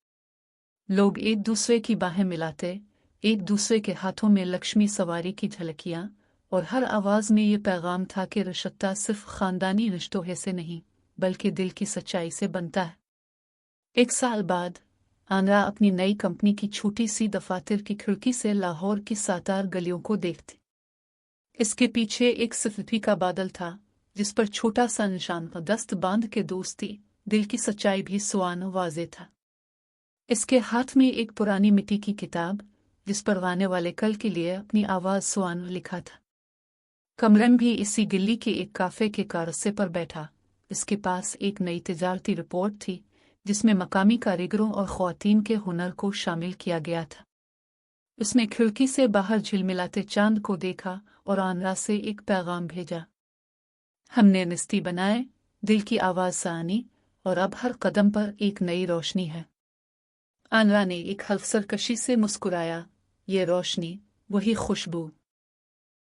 लोग एक दूसरे की बाहें मिलाते, एक दूसरे के हाथों में लक्ष्मी सवारी की झलकियां, और हर आवाज़ में ये पैगाम था कि रिश्ता सिर्फ खानदानी रिश्तों से नहीं बल्कि दिल की सच्चाई से बनता है। 1 साल बाद आनरा अपनी नई कंपनी की छोटी सी दफातर की खिड़की से लाहौर की सातार गलियों को देखती। इसके पीछे एक सफेदी का बादल था जिस पर छोटा सा निशान था, दस्त बांध के दोस्ती, दिल की सच्चाई भी सुआन वाज़े था। इसके हाथ में एक पुरानी मिट्टी की किताब जिस पर आने वाले कल के लिए अपनी आवाज़ सुआन लिखा था। कमरन भी इसी गिल्ली के एक काफे के कारस्से पर बैठा। इसके पास एक नई तिजारती रिपोर्ट थी जिसमें मकामी कारीगरों और ख्वातीन के हुनर को शामिल किया गया था। उसने खिड़की से बाहर झिलमिलाते चांद को देखा और आनरा से एक पैगाम भेजा, हमने निस्ती बनाए, दिल की आवाज़ सानी और अब हर कदम पर एक नई रोशनी है। आनरा ने एक हल्फ सरकशी से मुस्कुराया, ये रोशनी, वही खुशबू